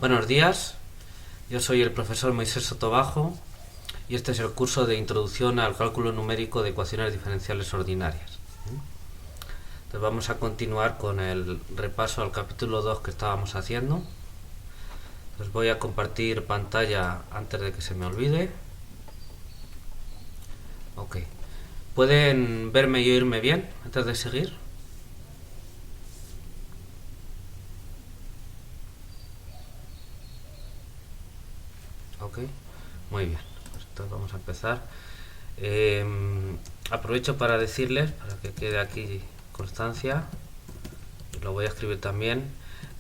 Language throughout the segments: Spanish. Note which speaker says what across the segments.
Speaker 1: Buenos días, yo soy el profesor Moisés Sotobajo y este es el curso de Introducción al Cálculo Numérico de Ecuaciones Diferenciales Ordinarias. Entonces vamos a continuar con el repaso al capítulo 2 que estábamos haciendo. Les voy a compartir pantalla antes de que se me olvide. Ok. ¿Pueden verme y oírme bien antes de seguir? Ok, muy bien. Pues entonces vamos a empezar. Aprovecho para decirles, para que quede aquí constancia, y lo voy a escribir también,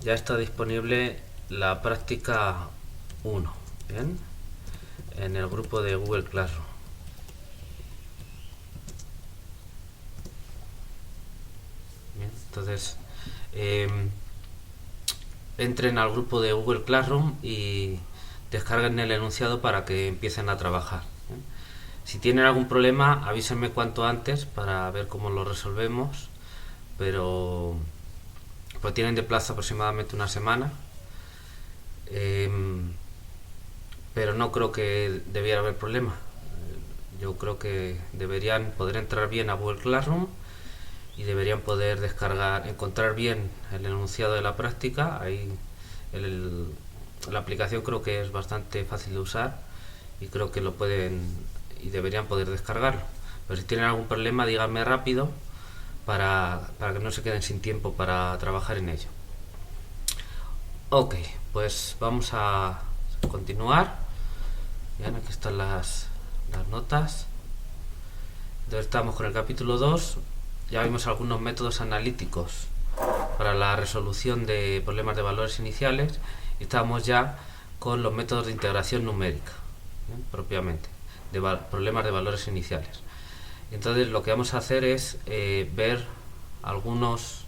Speaker 1: ya está disponible la práctica 1, ¿bien? En el grupo de Google Classroom. Bien, entonces entren al grupo de Google Classroom y descarguen el enunciado para que empiecen a trabajar. Si tienen algún problema, avísenme cuanto antes para ver cómo lo resolvemos, pero pues tienen de plazo aproximadamente una semana. Pero no creo que debiera haber problema. Yo creo que deberían poder entrar bien a Google Classroom y deberían poder descargar, encontrar bien el enunciado de la práctica. Ahí la aplicación creo que es bastante fácil de usar y creo que lo pueden y deberían poder descargarlo. Pero si tienen algún problema, díganme rápido para que no se queden sin tiempo para trabajar en ello. Ok, pues vamos a continuar. Bien, aquí están las notas. Entonces estamos con el capítulo 2. Ya vimos algunos métodos analíticos para la resolución de problemas de valores iniciales y estamos ya con los métodos de integración numérica, ¿bien? Propiamente, de problemas de valores iniciales. Entonces lo que vamos a hacer es ver algunos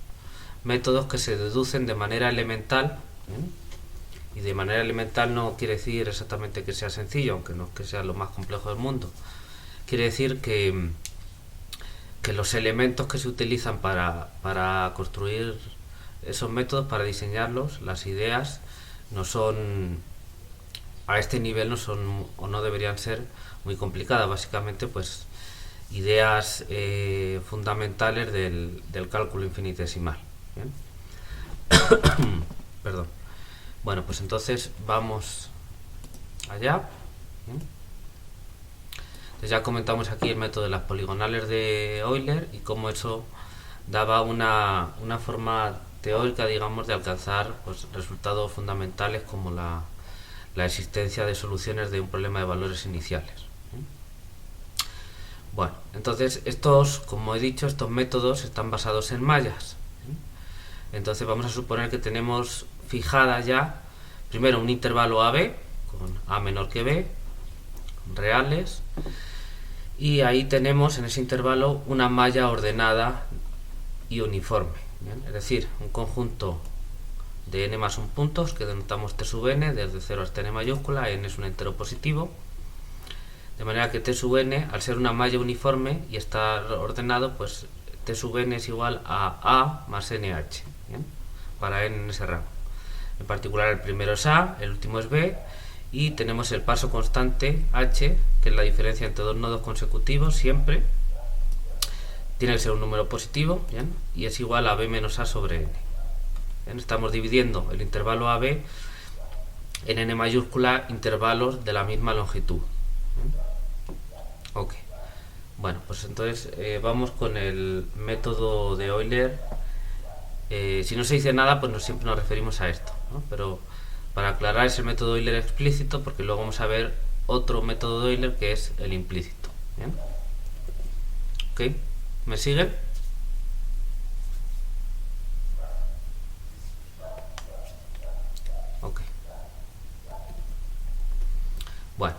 Speaker 1: métodos que se deducen de manera elemental, ¿bien? Y de manera elemental no quiere decir exactamente que sea sencillo, aunque no es que sea lo más complejo del mundo. Quiere decir que los elementos que se utilizan para construir esos métodos, para diseñarlos, las ideas, no son, a este nivel no son o no deberían ser muy complicadas. Básicamente, pues, ideas fundamentales del cálculo infinitesimal. ¿Bien? Perdón. Bueno, pues entonces vamos allá. ¿Bien? Entonces ya comentamos aquí el método de las poligonales de Euler y cómo eso daba una forma teórica, digamos, de alcanzar pues, resultados fundamentales como la existencia de soluciones de un problema de valores iniciales. Bueno, entonces estos, como he dicho, estos métodos están basados en mallas. Entonces vamos a suponer que tenemos fijada ya primero un intervalo AB con A menor que B, reales, y ahí tenemos en ese intervalo una malla ordenada y uniforme, ¿bien? Es decir, un conjunto de n más 1 puntos que denotamos t sub n desde 0 hasta n mayúscula. N es un entero positivo, de manera que t sub n, al ser una malla uniforme y estar ordenado, pues t sub n es igual a más nh, ¿bien? Para n en ese rango. En particular el primero es A, el último es B, y tenemos el paso constante h, que es la diferencia entre dos nodos consecutivos, siempre tiene que ser un número positivo, ¿bien? Y es igual a b menos a sobre n. ¿Bien? Estamos dividiendo el intervalo AB en n mayúscula intervalos de la misma longitud. ¿Bien? Ok. Bueno, pues entonces vamos con el método de Euler. Si no se dice nada, pues siempre nos referimos a esto, ¿no? Pero para aclarar, es el método de Euler explícito, porque luego vamos a ver otro método de Euler que es el implícito. ¿Bien? ¿Ok? ¿Me siguen? Ok. Bueno,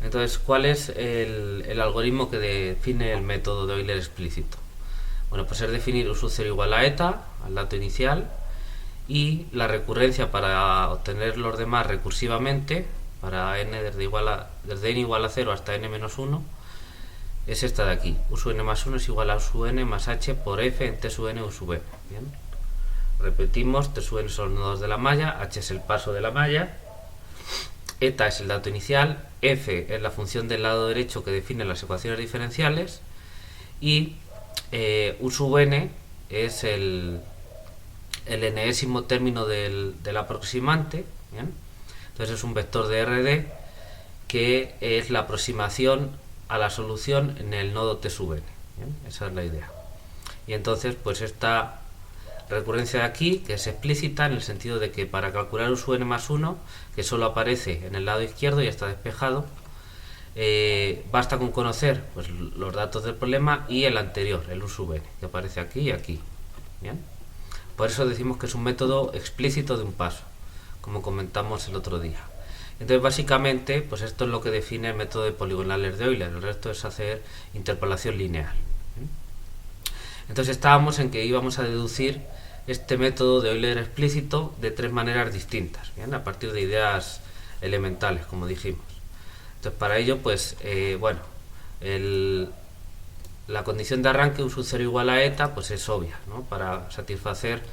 Speaker 1: entonces, ¿cuál es el algoritmo que define el método de Euler explícito? Bueno, pues es definir un sub 0 igual a eta, al dato inicial, y la recurrencia para obtener los demás recursivamente, para n desde n igual a 0 hasta n menos 1, es esta de aquí. U sub n más 1 es igual a u sub n más h por f en t sub n u sub n. ¿Bien? Repetimos, T sub n son los nodos de la malla, h es el paso de la malla, eta es el dato inicial, f es la función del lado derecho que define las ecuaciones diferenciales y u sub n es el enésimo término del aproximante, ¿bien? Entonces es un vector de RD que es la aproximación a la solución en el nodo T sub n, ¿bien? Esa es la idea. Y entonces pues esta recurrencia de aquí, que es explícita en el sentido de que para calcular u sub n más 1, que solo aparece en el lado izquierdo y está despejado, basta con conocer pues los datos del problema y el anterior, el u sub n, que aparece aquí y aquí. ¿Bien? Por eso decimos que es un método explícito de un paso, como comentamos el otro día. Entonces básicamente pues esto es lo que define el método de poligonales de Euler, el resto es hacer interpolación lineal. Entonces estábamos en que íbamos a deducir este método de Euler explícito de tres maneras distintas, ¿bien? A partir de ideas elementales, como dijimos. Entonces para ello pues bueno, la condición de arranque u sub 0 igual a eta pues es obvia, ¿no? Para satisfacer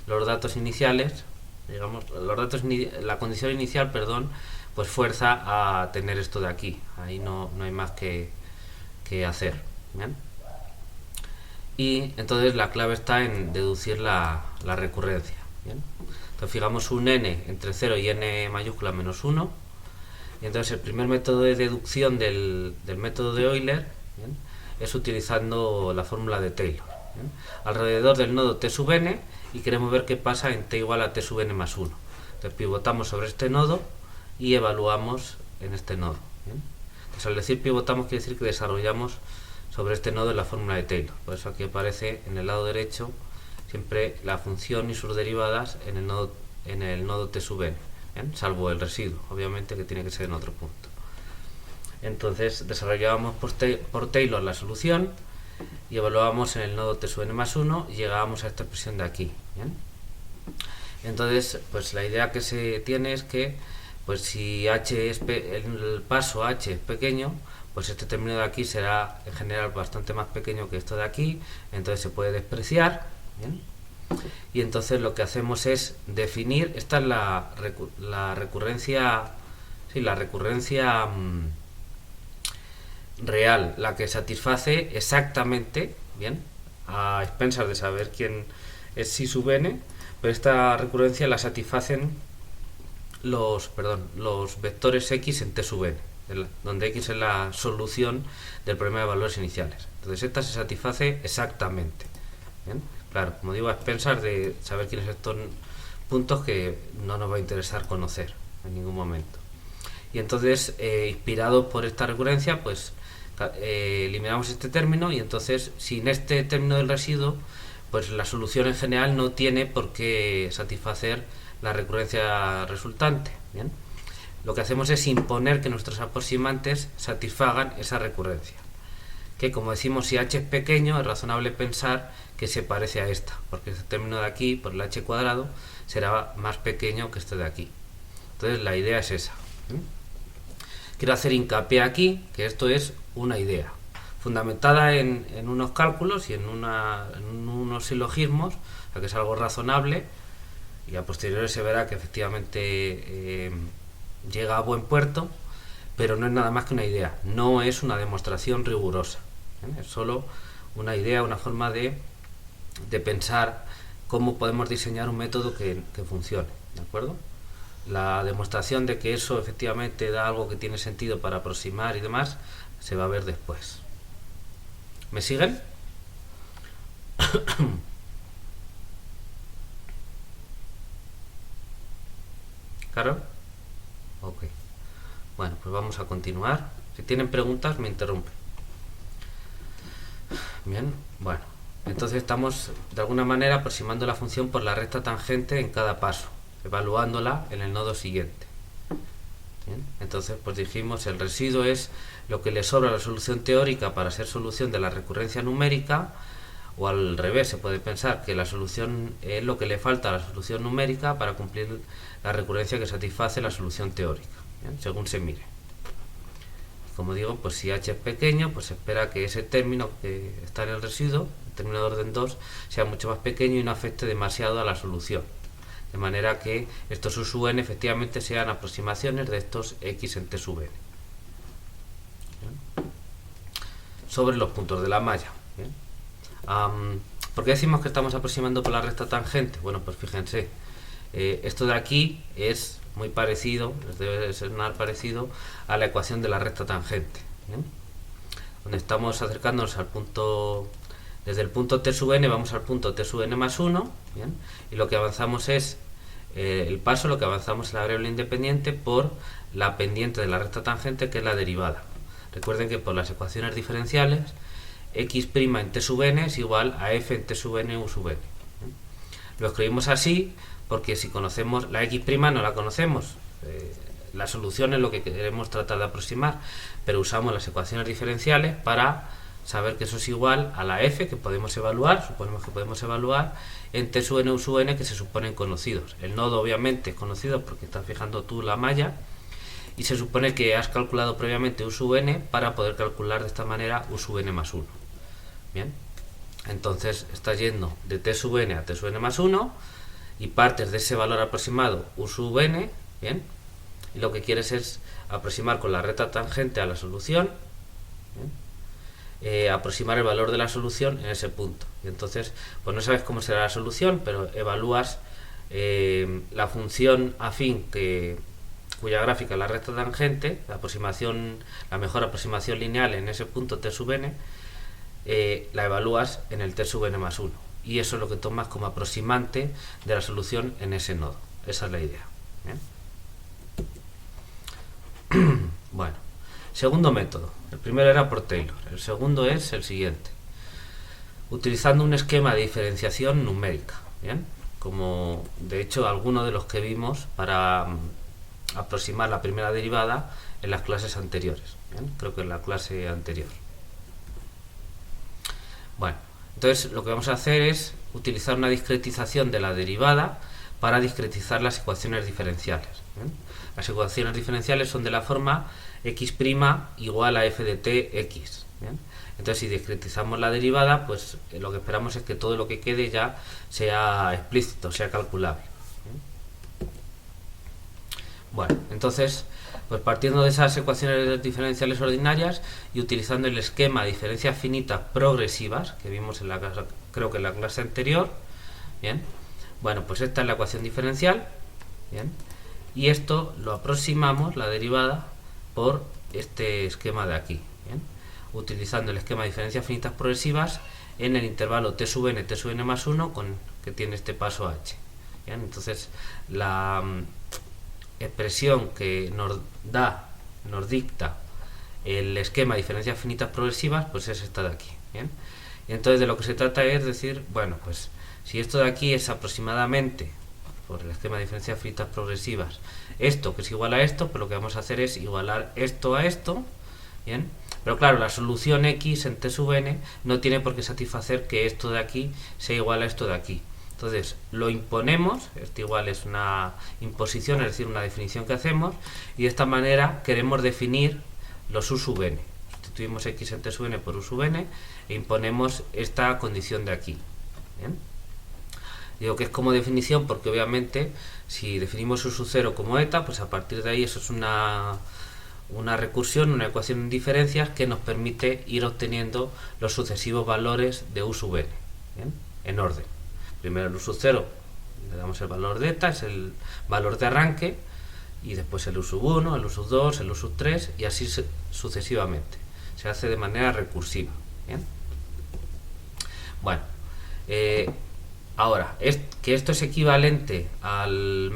Speaker 1: los datos iniciales, digamos, la condición inicial, perdón, pues fuerza a tener esto de aquí. Ahí no hay más que hacer, ¿bien? Y entonces la clave está en deducir la recurrencia, ¿bien? Entonces fijamos un n entre 0 y n mayúscula menos 1, y entonces el primer método de deducción del método de Euler, ¿bien?, es utilizando la fórmula de Taylor, ¿bien?, alrededor del nodo T sub n, y queremos ver qué pasa en t igual a T sub n más 1. Entonces pivotamos sobre este nodo y evaluamos en este nodo, ¿bien? Entonces al decir pivotamos quiere decir que desarrollamos sobre este nodo en la fórmula de Taylor. Por eso aquí aparece en el lado derecho siempre la función y sus derivadas en el nodo T sub n, ¿bien?, salvo el residuo, obviamente, que tiene que ser en otro punto. Entonces desarrollábamos por Taylor la solución y evaluábamos en el nodo T sub n más 1 y llegábamos a esta expresión de aquí, ¿bien? Entonces pues la idea que se tiene es que pues si h es el paso h es pequeño, pues este término de aquí será en general bastante más pequeño que esto de aquí, entonces se puede despreciar, ¿bien? Y entonces lo que hacemos es definir, esta es la recurrencia, sí, la recurrencia real, la que satisface exactamente, ¿bien?, a expensas de saber quién es si sub n, pero esta recurrencia la satisfacen los vectores x en t sub n, donde x es la solución del problema de valores iniciales. Entonces esta se satisface exactamente, ¿bien? Claro, como digo, a expensas de saber quiénes son estos puntos que no nos va a interesar conocer en ningún momento. Y entonces, inspirados por esta recurrencia, pues eliminamos este término, y entonces sin este término del residuo, pues la solución en general no tiene por qué satisfacer la recurrencia resultante, ¿bien? Lo que hacemos es imponer que nuestros aproximantes satisfagan esa recurrencia, que, como decimos, si h es pequeño es razonable pensar que se parece a esta, porque este término de aquí, por el h cuadrado, será más pequeño que este de aquí. Entonces la idea es esa. Quiero hacer hincapié aquí que esto es una idea fundamentada en unos cálculos y en unos silogismos, o sea que es algo razonable, y a posteriori se verá que efectivamente llega a buen puerto, pero no es nada más que una idea, no es una demostración rigurosa, ¿bien? Es solo una idea, una forma de pensar cómo podemos diseñar un método que funcione, ¿de acuerdo? La demostración de que eso efectivamente da algo que tiene sentido para aproximar y demás se va a ver después. ¿Me siguen? ¿Claro? Ok. Bueno, pues vamos a continuar. Si tienen preguntas, me interrumpen. Bien, bueno. Entonces estamos de alguna manera aproximando la función por la recta tangente en cada paso, evaluándola en el nodo siguiente. ¿Bien? Entonces pues dijimos, el residuo es lo que le sobra a la solución teórica para ser solución de la recurrencia numérica, o al revés, se puede pensar que la solución es lo que le falta a la solución numérica para cumplir la recurrencia que satisface la solución teórica, ¿bien?, según se mire. como digo, pues si h es pequeño, pues se espera que ese término que está en el residuo, el término de orden 2, sea mucho más pequeño y no afecte demasiado a la solución. De manera que estos u sub n efectivamente sean aproximaciones de estos x en t sub n. ¿Bien? Sobre los puntos de la malla. ¿Bien? ¿Por qué decimos que estamos aproximando por la recta tangente? Bueno, pues fíjense, esto de aquí es muy parecido, debe ser nada parecido a la ecuación de la recta tangente, ¿bien? Donde estamos acercándonos al punto, desde el punto t sub n vamos al punto t sub n más 1, ¿bien? Y lo que avanzamos es, lo que avanzamos es la variable independiente por la pendiente de la recta tangente, que es la derivada. Recuerden que por las ecuaciones diferenciales, x' en t sub n es igual a f en t sub n u sub n. ¿Bien? Lo escribimos así porque si conocemos la x' no la conocemos, la solución es lo que queremos tratar de aproximar, pero usamos las ecuaciones diferenciales para saber que eso es igual a la f que podemos evaluar, suponemos que podemos evaluar en t sub n u sub n, que se suponen conocidos. El nodo obviamente es conocido porque estás fijando tú la malla, y se supone que has calculado previamente u sub n para poder calcular de esta manera u sub n más 1. Bien, entonces estás yendo de t sub n a t sub n más 1 y partes de ese valor aproximado u sub n, bien, y lo que quieres es aproximar con la recta tangente a la solución, aproximar el valor de la solución en ese punto. Y entonces, pues no sabes cómo será la solución, pero evalúas la función afín cuya gráfica es la recta tangente, la mejor aproximación lineal en ese punto t sub n, la evalúas en el t sub n más 1. Y eso es lo que tomas como aproximante de la solución en ese nodo. Esa es la idea. ¿Bien? Bueno, segundo método. El primero era por Taylor. El segundo es el siguiente. Utilizando un esquema de diferenciación numérica. ¿Bien? Como de hecho algunos de los que vimos para aproximar la primera derivada en las clases anteriores. ¿Bien? Creo que en la clase anterior. Bueno, entonces lo que vamos a hacer es utilizar una discretización de la derivada para discretizar las ecuaciones diferenciales. ¿Bien? Las ecuaciones diferenciales son de la forma x' igual a f de t x. ¿Bien? Entonces si discretizamos la derivada, pues lo que esperamos es que todo lo que quede ya sea explícito, sea calculable. ¿Bien? Bueno, entonces, pues partiendo de esas ecuaciones diferenciales ordinarias y utilizando el esquema de diferencias finitas progresivas que vimos en creo que en la clase anterior, bien, bueno, pues esta es la ecuación diferencial, bien, y esto lo aproximamos, la derivada, por este esquema de aquí, bien, utilizando el esquema de diferencias finitas progresivas en el intervalo t sub n más 1 que tiene este paso h. Bien, entonces la expresión que nos dicta el esquema de diferencias finitas progresivas, pues es esta de aquí. ¿Bien? Y entonces de lo que se trata es decir, bueno, pues si esto de aquí es aproximadamente, por el esquema de diferencias finitas progresivas, esto que es igual a esto, pues lo que vamos a hacer es igualar esto a esto. Bien, pero claro, la solución x en t sub n no tiene por qué satisfacer que esto de aquí sea igual a esto de aquí. Entonces lo imponemos, esto igual es una imposición, es decir, una definición que hacemos, y de esta manera queremos definir los u sub n. Sustituimos x en t sub n por u sub n e imponemos esta condición de aquí. ¿Bien? Digo que es como definición porque obviamente si definimos u sub 0 como eta, pues a partir de ahí eso es una recursión, una ecuación en diferencias que nos permite ir obteniendo los sucesivos valores de u sub n, ¿bien? En orden. Primero el u sub 0, le damos el valor de eta, es el valor de arranque, y después el u sub 1, el u sub 2, el u sub 3, y así sucesivamente. Se hace de manera recursiva. ¿Bien? Bueno, ahora, que esto es equivalente al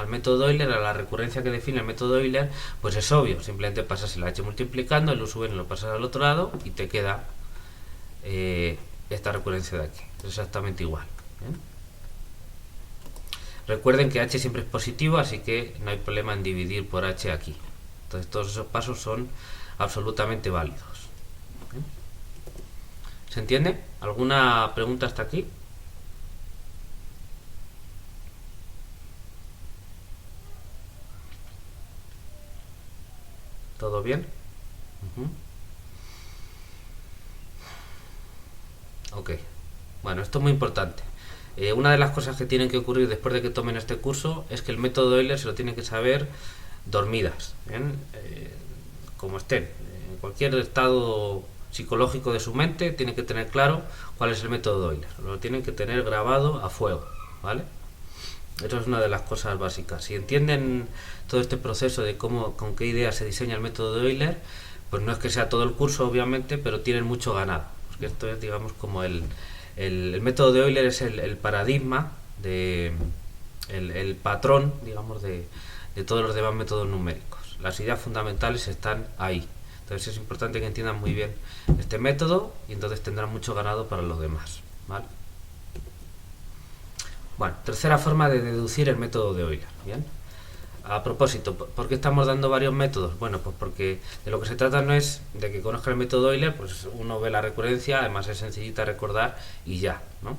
Speaker 1: método de Euler, a la recurrencia que define el método de Euler, pues es obvio. Simplemente pasas el h multiplicando, el u sub n lo pasas al otro lado y te queda esta recurrencia de aquí. Es exactamente igual. ¿Bien? Recuerden que h siempre es positivo, así que no hay problema en dividir por h aquí. Entonces todos esos pasos son absolutamente válidos. ¿Bien? ¿Se entiende? ¿Alguna pregunta hasta aquí? ¿Todo bien? ¿Mm? Ok. Bueno, esto es muy importante. Una de las cosas que tienen que ocurrir después de que tomen este curso es que el método de Euler se lo tienen que saber dormidas, ¿bien? Como estén. En cualquier estado psicológico de su mente tienen que tener claro cuál es el método de Euler. Lo tienen que tener grabado a fuego, ¿vale? Eso es una de las cosas básicas. Si entienden todo este proceso de cómo, con qué idea se diseña el método de Euler, pues no es que sea todo el curso, obviamente, pero tienen mucho ganado. Porque esto es, digamos, como el método de Euler es el paradigma, el patrón, digamos, de todos los demás métodos numéricos. Las ideas fundamentales están ahí. Entonces es importante que entiendan muy bien este método y entonces tendrán mucho ganado para los demás, ¿vale? Bueno, tercera forma de deducir el método de Euler. Bien. A propósito, ¿por qué estamos dando varios métodos? Bueno, pues porque de lo que se trata no es de que conozca el método Euler, pues uno ve la recurrencia, además es sencillita recordar y ya, ¿no?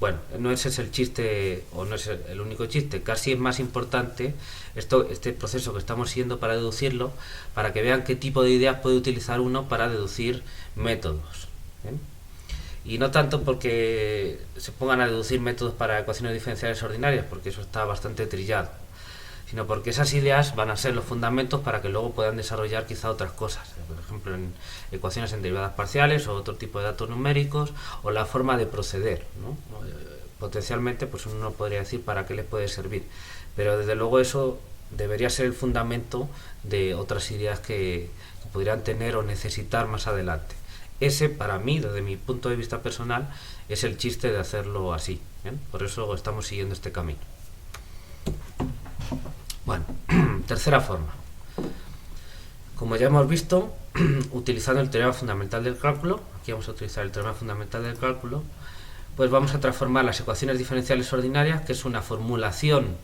Speaker 1: Bueno, no ese es el chiste, o no es el único chiste, casi es más importante este proceso que estamos siguiendo para deducirlo, para que vean qué tipo de ideas puede utilizar uno para deducir métodos. ¿Bien? Y no tanto porque se pongan a deducir métodos para ecuaciones diferenciales ordinarias, porque eso está bastante trillado, sino porque esas ideas van a ser los fundamentos para que luego puedan desarrollar quizá otras cosas, por ejemplo en ecuaciones en derivadas parciales o otro tipo de datos numéricos, o la forma de proceder, ¿no? Potencialmente pues uno podría decir para qué les puede servir, pero desde luego eso debería ser el fundamento de otras ideas que podrían tener o necesitar más adelante. Ese, para mí, desde mi punto de vista personal, es el chiste de hacerlo así. ¿Bien? Por eso estamos siguiendo este camino. Bueno, tercera forma. Como ya hemos visto, utilizando el teorema fundamental del cálculo, aquí vamos a utilizar el teorema fundamental del cálculo, pues vamos a transformar las ecuaciones diferenciales ordinarias, que es una formulación,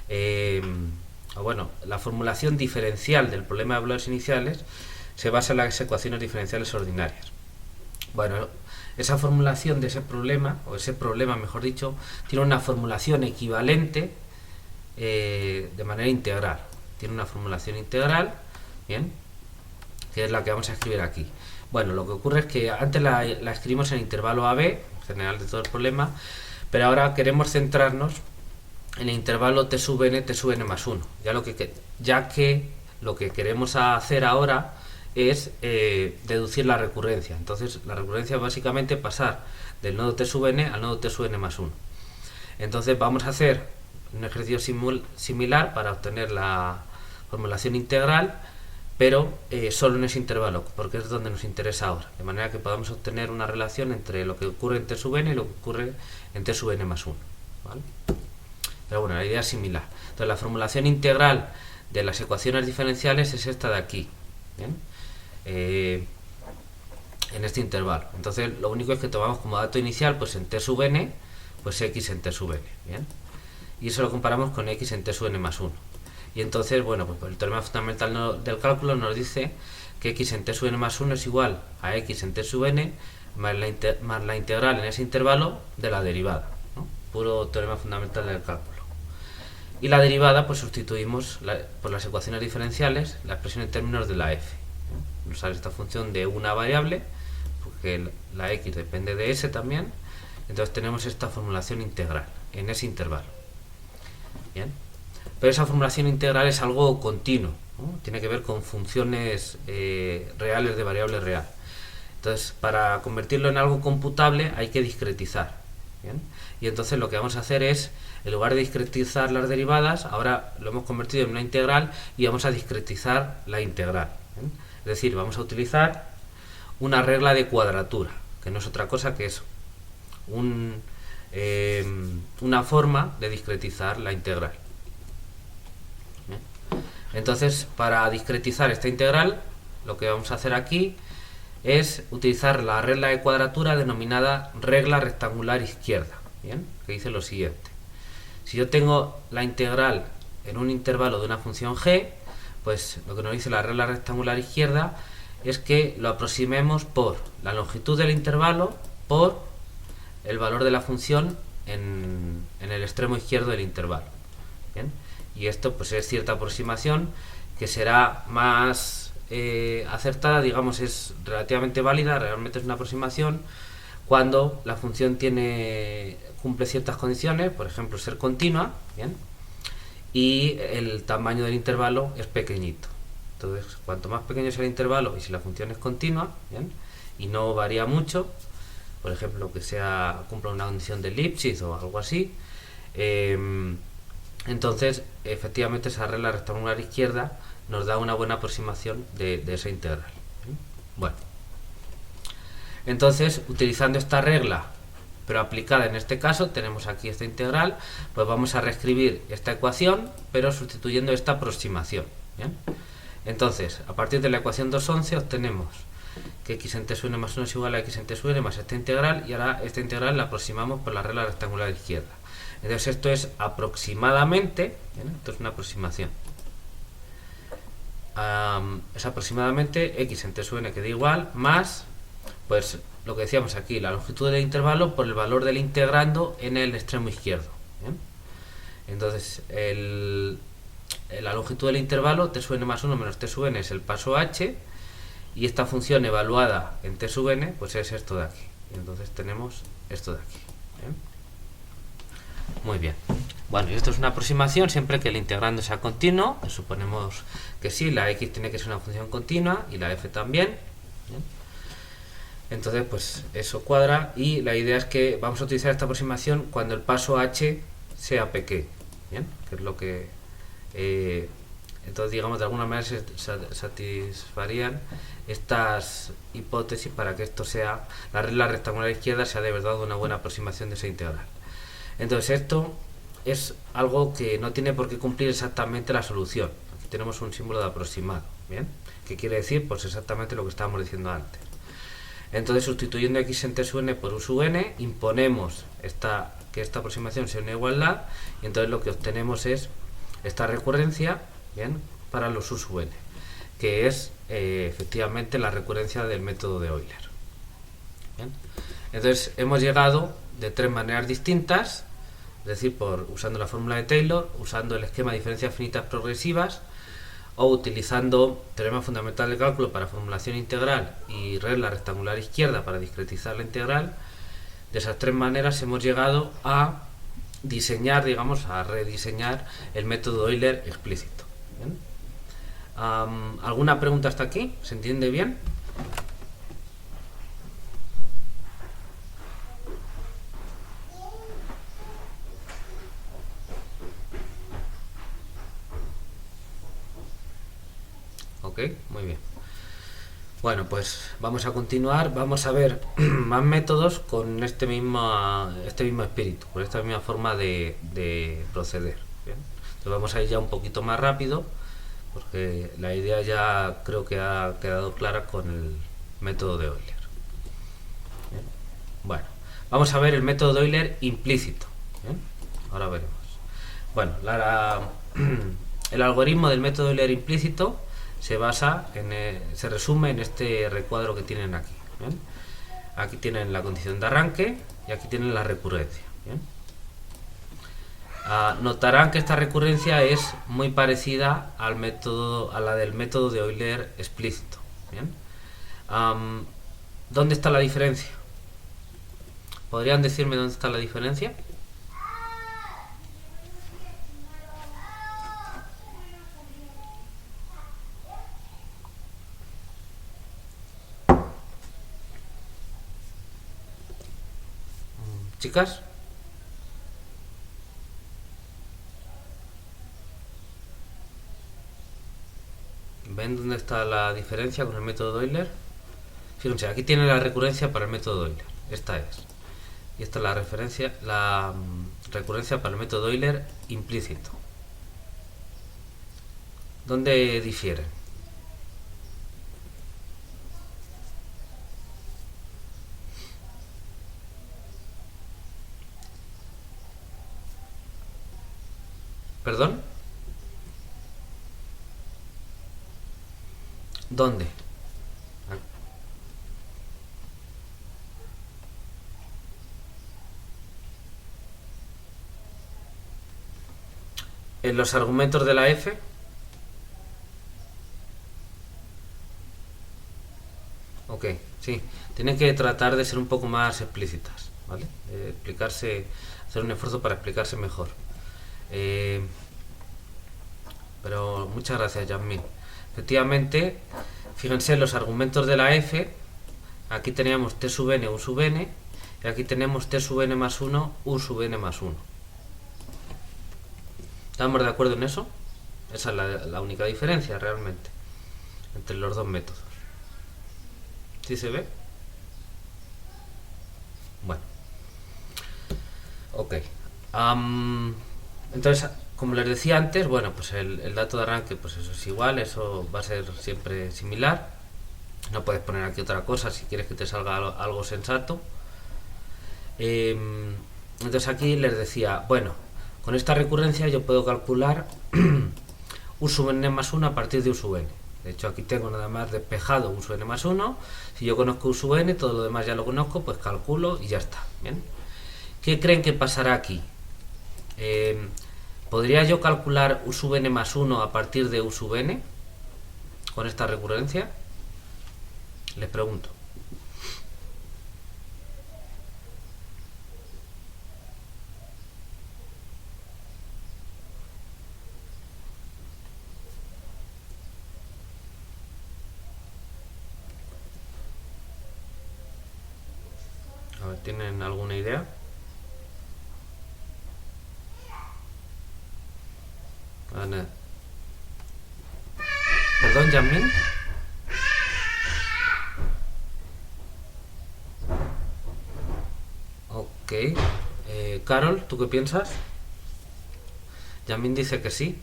Speaker 1: la formulación diferencial del problema de valores iniciales, se basa en las ecuaciones diferenciales ordinarias. Bueno, esa formulación de ese problema, o ese problema mejor dicho, tiene una formulación equivalente de manera integral. Tiene una formulación integral, bien, que es la que vamos a escribir aquí. Bueno, lo que ocurre es que antes la escribimos en intervalo AB, general de todo el problema, pero ahora queremos centrarnos en el intervalo t sub n más 1, ya que lo que queremos hacer ahora es deducir la recurrencia. Entonces la recurrencia es básicamente pasar del nodo t sub n al nodo t sub n más 1. Entonces vamos a hacer un ejercicio similar para obtener la formulación integral, pero solo en ese intervalo, porque es donde nos interesa ahora, de manera que podamos obtener una relación entre lo que ocurre en t sub n y lo que ocurre en t sub n más 1, ¿vale? Pero bueno, la idea es similar. Entonces la formulación integral de las ecuaciones diferenciales es esta de aquí, ¿bien? En este intervalo. Entonces lo único es que tomamos como dato inicial, pues en t sub n, pues x en t sub n, ¿bien? Y eso lo comparamos con x en t sub n más 1. Y entonces, bueno, pues el teorema fundamental del cálculo nos dice que x en t sub n más 1 es igual a x en t sub n más la integral en ese intervalo de la derivada, ¿no? Puro teorema fundamental del cálculo. Y la derivada, pues sustituimos por las ecuaciones diferenciales la expresión en términos de la f. Nos sale esta función de una variable, porque la x depende de s también, entonces tenemos esta formulación integral en ese intervalo. Bien, pero esa formulación integral es algo continuo, ¿no? Tiene que ver con funciones reales de variable real. Entonces, para convertirlo en algo computable hay que discretizar. ¿Bien? Y entonces lo que vamos a hacer es, en lugar de discretizar las derivadas, ahora lo hemos convertido en una integral y vamos a discretizar la integral. ¿Bien? Es decir, vamos a utilizar una regla de cuadratura, que no es otra cosa que eso, una forma de discretizar la integral. ¿Bien? Entonces, para discretizar esta integral, lo que vamos a hacer aquí es utilizar la regla de cuadratura denominada regla rectangular izquierda, ¿bien? Que dice lo siguiente: si yo tengo la integral en un intervalo de una función g, pues lo que nos dice la regla rectangular izquierda es que lo aproximemos por la longitud del intervalo por el valor de la función en el extremo izquierdo del intervalo. ¿Bien? Y esto pues es cierta aproximación que será más acertada, digamos, es relativamente válida, realmente es una aproximación, cuando la función cumple ciertas condiciones, por ejemplo, ser continua, ¿bien? Y el tamaño del intervalo es pequeñito. Entonces, cuanto más pequeño sea el intervalo y si la función es continua, ¿bien? Y no varía mucho, por ejemplo, que cumpla una condición de Lipschitz o algo así, entonces efectivamente esa regla rectangular izquierda nos da una buena aproximación de esa integral. Bueno, entonces utilizando esta regla pero aplicada en este caso, tenemos aquí esta integral, pues vamos a reescribir esta ecuación pero sustituyendo esta aproximación. ¿Bien? Entonces, a partir de la ecuación 2.11 obtenemos que x en t sub n más 1 es igual a x en t sub n más esta integral, y ahora esta integral la aproximamos por la regla rectangular izquierda. Entonces esto es aproximadamente, ¿bien? Esto es una aproximación, es aproximadamente x en t sub n que da igual más, pues lo que decíamos aquí, la longitud del intervalo por el valor del integrando en el extremo izquierdo. ¿Bien? Entonces la longitud del intervalo t sub n más 1 menos t sub n es el paso h, y esta función evaluada en t sub n pues es esto de aquí, y entonces tenemos esto de aquí. ¿Bien? Muy bien. Bueno, y esto es una aproximación siempre que el integrando sea continuo. Suponemos que sí, la x tiene que ser una función continua y la f también. ¿Bien? Entonces pues eso cuadra, y la idea es que vamos a utilizar esta aproximación cuando el paso h sea pequeño. ¿Bien? Que es lo que entonces, digamos, de alguna manera se satisfarían estas hipótesis para que esto sea, la regla rectangular izquierda sea de verdad una buena aproximación de esa integral. Entonces esto es algo que no tiene por qué cumplir exactamente la solución. Aquí tenemos un símbolo de aproximado, ¿bien? ¿Qué quiere decir? Pues exactamente lo que estábamos diciendo antes. Entonces, sustituyendo x en t sub n por u sub n, imponemos que esta aproximación sea una igualdad, y entonces lo que obtenemos es esta recurrencia, ¿bien?, para los u sub n, que es efectivamente la recurrencia del método de Euler. ¿Bien? Entonces hemos llegado de tres maneras distintas, es decir, usando la fórmula de Taylor, usando el esquema de diferencias finitas progresivas, o utilizando teorema fundamental de cálculo para formulación integral y regla rectangular izquierda para discretizar la integral. De esas tres maneras hemos llegado a diseñar, digamos, a rediseñar el método Euler explícito. ¿Bien? ¿Alguna pregunta hasta aquí? ¿Se entiende bien? Ok, muy bien. Bueno, pues vamos a continuar, vamos a ver más métodos con este mismo espíritu, con esta misma forma de proceder. ¿Bien? Entonces vamos a ir ya un poquito más rápido, porque la idea ya creo que ha quedado clara con el método de Euler. ¿Bien? Bueno, vamos a ver el método de Euler implícito. ¿Bien? Ahora veremos. Bueno, el algoritmo del método Euler implícito se resume en este recuadro que tienen aquí. ¿Bien? Aquí tienen la condición de arranque y aquí tienen la recurrencia. ¿Bien? Notarán que esta recurrencia es muy parecida a la del método de Euler explícito. ¿Bien? ¿Dónde está la diferencia? ¿Podrían decirme dónde está la diferencia? Chicas, ¿ven dónde está la diferencia con el método de Euler? Fíjense, aquí tiene la recurrencia para el método de Euler, esta es. Y esta es la recurrencia para el método de Euler implícito. ¿Dónde difieren? ¿Perdón? ¿Dónde? En los argumentos de la f. Ok, sí. Tienen que tratar de ser un poco más explícitas, ¿vale? Explicarse, hacer un esfuerzo para explicarse mejor. Eh, pero muchas gracias, Yasmin. Efectivamente, fíjense los argumentos de la f. Aquí teníamos t sub n, u sub n, y aquí tenemos t sub n más 1, u sub n más 1. ¿Estamos de acuerdo en eso? Esa es la única diferencia realmente entre los dos métodos. ¿Sí se ve? Bueno. Ok. Entonces, como les decía antes, bueno, pues el dato de arranque, pues eso es igual, eso va a ser siempre similar. No puedes poner aquí otra cosa si quieres que te salga algo sensato. Entonces aquí les decía, bueno, con esta recurrencia yo puedo calcular u sub n más 1 a partir de u sub n. De hecho aquí tengo nada más despejado u sub n más 1. Si yo conozco u sub n, todo lo demás ya lo conozco, pues calculo y ya está. ¿Bien? ¿Qué creen que pasará aquí? ¿Podría yo calcular u sub n más 1 a partir de u sub n con esta recurrencia? Les pregunto. A ver, ¿tienen alguna idea? Ana. ¿Perdón, Yasmin? Ok. Carol, ¿tú qué piensas? Yasmin dice que sí.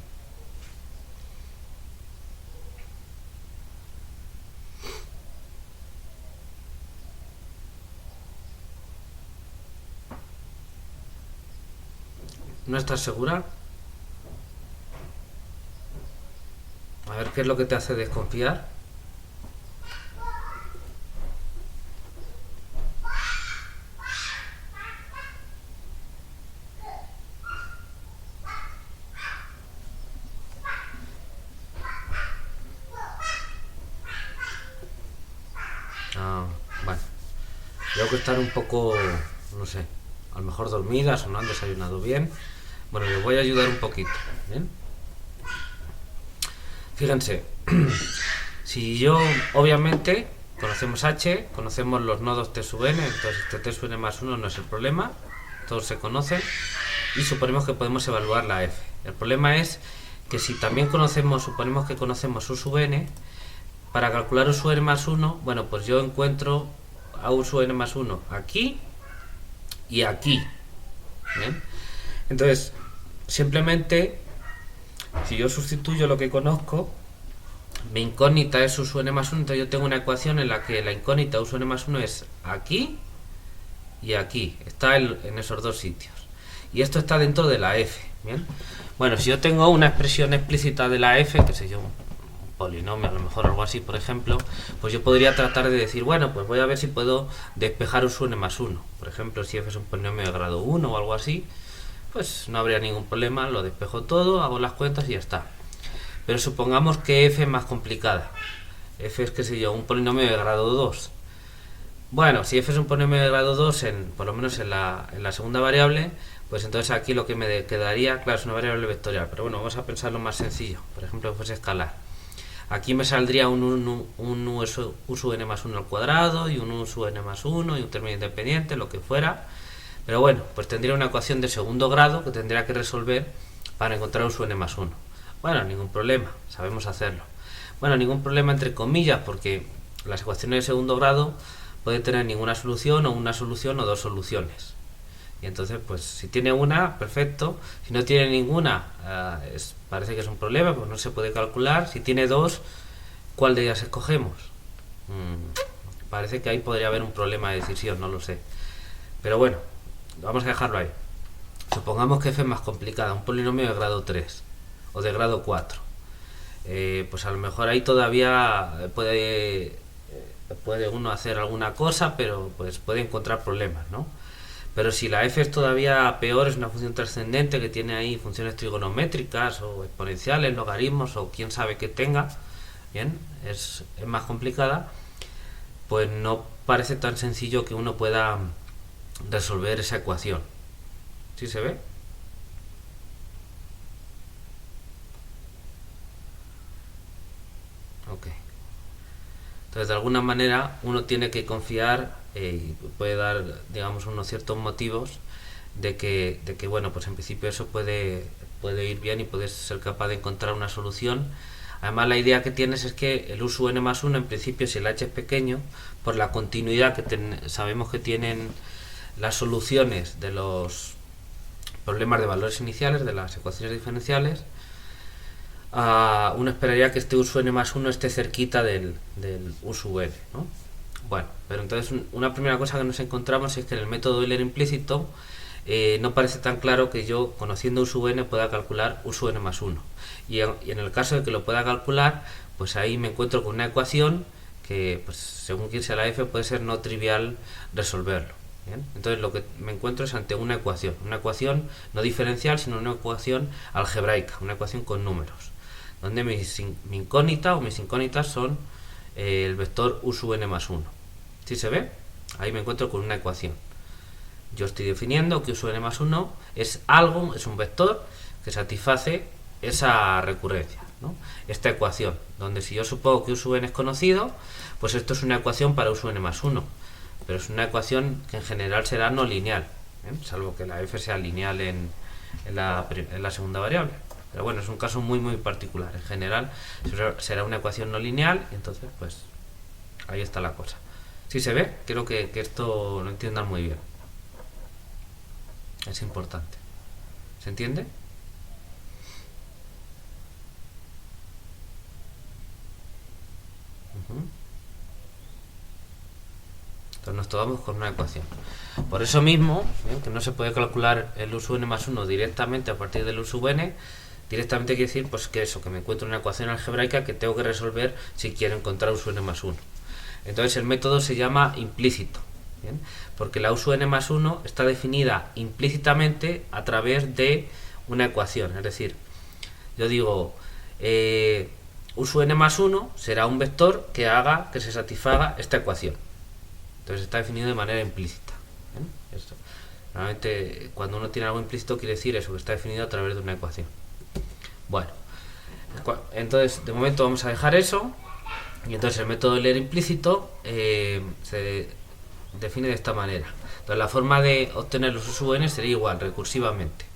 Speaker 1: ¿No estás segura? A ver, ¿qué es lo que te hace desconfiar? Bueno, creo que están un poco, no sé, a lo mejor dormidas o no han desayunado bien. Bueno, les voy a ayudar un poquito, ¿bien? Fíjense, si yo, obviamente, conocemos h, conocemos los nodos t sub n, entonces este t sub n más 1 no es el problema, todos se conocen, y suponemos que podemos evaluar la f. El problema es que si también conocemos, suponemos que conocemos u sub n, para calcular u sub n más 1, bueno, pues yo encuentro a u sub n más 1 aquí y aquí. ¿Bien? Entonces, simplemente, si yo sustituyo lo que conozco, mi incógnita es u sub n más 1, entonces yo tengo una ecuación en la que la incógnita u sub n más 1 es aquí y aquí. Está en esos dos sitios. Y esto está dentro de la f. ¿Bien? Bueno, si yo tengo una expresión explícita de la f, que sé yo, polinomio, a lo mejor algo así, por ejemplo, pues yo podría tratar de decir, bueno, pues voy a ver si puedo despejar u sub n más 1. Por ejemplo, si f es un polinomio de grado 1 o algo así, pues no habría ningún problema, lo despejo todo, hago las cuentas y ya está. Pero supongamos que f es más complicada. F es, qué sé yo, un polinomio de grado 2. Bueno, si f es un polinomio de grado 2, por lo menos en la segunda variable, pues entonces aquí lo que me quedaría, claro, es una variable vectorial, pero bueno, vamos a pensarlo más sencillo. Por ejemplo, que fuese escalar. Aquí me saldría un u sub n más 1 al cuadrado y un u sub n más 1 y un término independiente, lo que fuera. Pero bueno, pues tendría una ecuación de segundo grado que tendría que resolver para encontrar u sub n más 1. Bueno, ningún problema, sabemos hacerlo. Bueno, ningún problema entre comillas, porque las ecuaciones de segundo grado pueden tener ninguna solución o una solución o dos soluciones. Y entonces, pues si tiene una, perfecto. Si no tiene ninguna, parece que es un problema, pues no se puede calcular. Si tiene dos, ¿cuál de ellas escogemos? Parece que ahí podría haber un problema de decisión, no lo sé. Pero bueno, vamos a dejarlo ahí. Supongamos que f es más complicada, un polinomio de grado 3 o de grado 4. Pues a lo mejor ahí todavía puede uno hacer alguna cosa, pero pues puede encontrar problemas, ¿no? Pero si la f es todavía peor, es una función trascendente que tiene ahí funciones trigonométricas o exponenciales, logaritmos o quién sabe qué tenga, bien, es más complicada, pues no parece tan sencillo que uno pueda resolver esa ecuación. ¿Sí se ve? Ok. Entonces, de alguna manera, uno tiene que confiar y puede dar, digamos, unos ciertos motivos de que bueno, pues en principio eso puede ir bien y puedes ser capaz de encontrar una solución. Además, la idea que tienes es que el uso n más 1, en principio, si el h es pequeño, por la continuidad que sabemos que tienen las soluciones de los problemas de valores iniciales, de las ecuaciones diferenciales, uno esperaría que este u sub n más 1 esté cerquita del u sub n, ¿no? Bueno, pero entonces una primera cosa que nos encontramos es que en el método Euler implícito no parece tan claro que yo, conociendo u sub n, pueda calcular u sub n más 1. Y en el caso de que lo pueda calcular, pues ahí me encuentro con una ecuación que, pues, según quien sea la f, puede ser no trivial resolverlo. ¿Bien? Entonces lo que me encuentro es ante una ecuación no diferencial, sino una ecuación algebraica, una ecuación con números, donde mi incógnita o mis incógnitas son el vector u sub n más 1. ¿Sí se ve? Ahí me encuentro con una ecuación. Yo estoy definiendo que u sub n más 1 es algo, es un vector que satisface esa recurrencia, ¿no? Esta ecuación, donde si yo supongo que u sub n es conocido, pues esto es una ecuación para u sub n más 1, pero es una ecuación que en general será no lineal, salvo que la f sea lineal en la segunda variable. Pero bueno, es un caso muy muy particular. En general será una ecuación no lineal, y entonces pues ahí está la cosa. ¿Sí se ve? Quiero que esto lo entiendan muy bien. Es importante. ¿Se entiende? Entonces nos topamos con una ecuación. Por eso mismo, que no se puede calcular el u sub n más 1 directamente a partir del u sub n, directamente quiere decir pues que eso, que me encuentro una ecuación algebraica que tengo que resolver si quiero encontrar u sub n más 1. Entonces el método se llama implícito, ¿bien? Porque la u sub n más 1 está definida implícitamente a través de una ecuación. Es decir, yo digo, u sub n más 1 será un vector que haga que se satisfaga esta ecuación. Entonces está definido de manera implícita. Esto. Normalmente cuando uno tiene algo implícito quiere decir eso, que está definido a través de una ecuación. Bueno, entonces de momento vamos a dejar eso. Y entonces el método Euler implícito se define de esta manera. Entonces la forma de obtener los u sub n sería igual, recursivamente.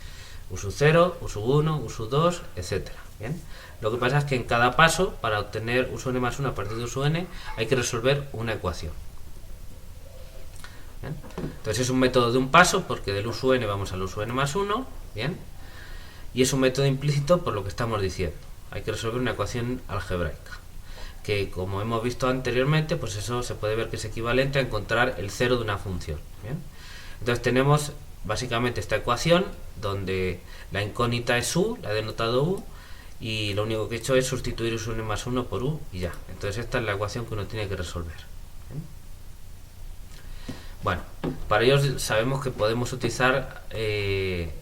Speaker 1: U sub 0, u sub 1, u sub 2, etc. ¿Bien? Lo que pasa es que en cada paso, para obtener u sub n más 1 a partir de u sub n, hay que resolver una ecuación. ¿Bien? Entonces es un método de un paso, porque del u sub n vamos al u sub n más 1, ¿bien? Y es un método implícito por lo que estamos diciendo. Hay que resolver una ecuación algebraica, que como hemos visto anteriormente, pues eso se puede ver que es equivalente a encontrar el cero de una función. ¿Bien? Entonces tenemos básicamente esta ecuación, donde la incógnita es u, la he denotado u, y lo único que he hecho es sustituir u sub n más 1 por u, y ya. Entonces esta es la ecuación que uno tiene que resolver. Bueno, para ello sabemos que podemos utilizar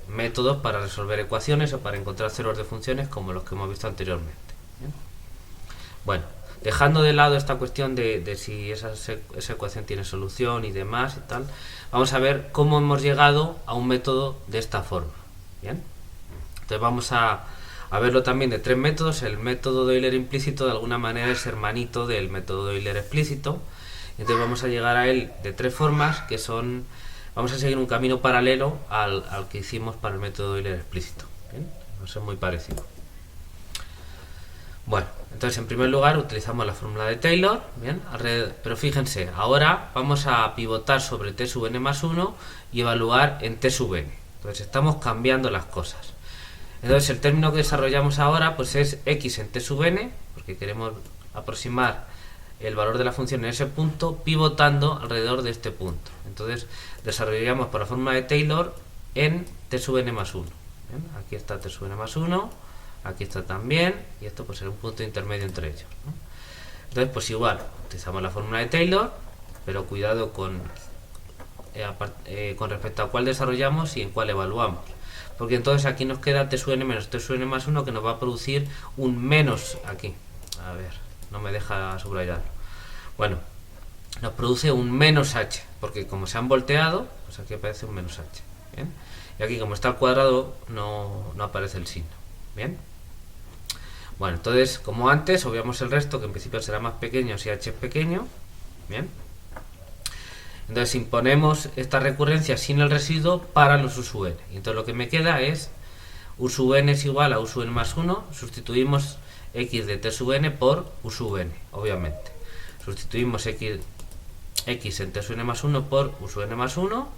Speaker 1: métodos para resolver ecuaciones o para encontrar ceros de funciones como los que hemos visto anteriormente. ¿Bien? Bueno, dejando de lado esta cuestión de si esa ecuación tiene solución y demás y tal, vamos a ver cómo hemos llegado a un método de esta forma. ¿Bien? Entonces vamos a verlo también de tres métodos. El método de Euler implícito de alguna manera es hermanito del método de Euler explícito. Entonces vamos a llegar a él de tres formas, que son, vamos a seguir un camino paralelo al que hicimos para el método de Euler explícito. ¿Bien? Va a ser muy parecido. Bueno, entonces en primer lugar utilizamos la fórmula de Taylor, ¿bien? Pero fíjense, ahora vamos a pivotar sobre t sub n más 1 y evaluar en t sub n. Entonces estamos cambiando las cosas. Entonces el término que desarrollamos ahora pues es x en t sub n, porque queremos aproximar el valor de la función en ese punto pivotando alrededor de este punto. Entonces desarrollaríamos por la fórmula de Taylor en t sub n más 1. ¿Bien? Aquí está t sub n más 1, aquí está también, y esto pues será un punto intermedio entre ellos, ¿no? Entonces pues igual, utilizamos la fórmula de Taylor, pero cuidado con respecto a cuál desarrollamos y en cuál evaluamos. Porque entonces aquí nos queda t sub n menos t sub n más 1, que nos va a producir un menos aquí. A ver, no me deja subrayarlo. Bueno, nos produce un menos h, porque como se han volteado, pues aquí aparece un menos h. ¿Bien? Y aquí, como está al cuadrado, no aparece el signo. ¿Bien? Bueno, entonces, como antes, obviamos el resto, que en principio será más pequeño si h es pequeño. Bien. Entonces imponemos esta recurrencia sin el residuo para los u sub n. Y entonces lo que me queda es u sub n es igual a u sub n más 1. Sustituimos x de t sub n por u sub n, obviamente. Sustituimos x en t sub n más 1 por u sub n más 1.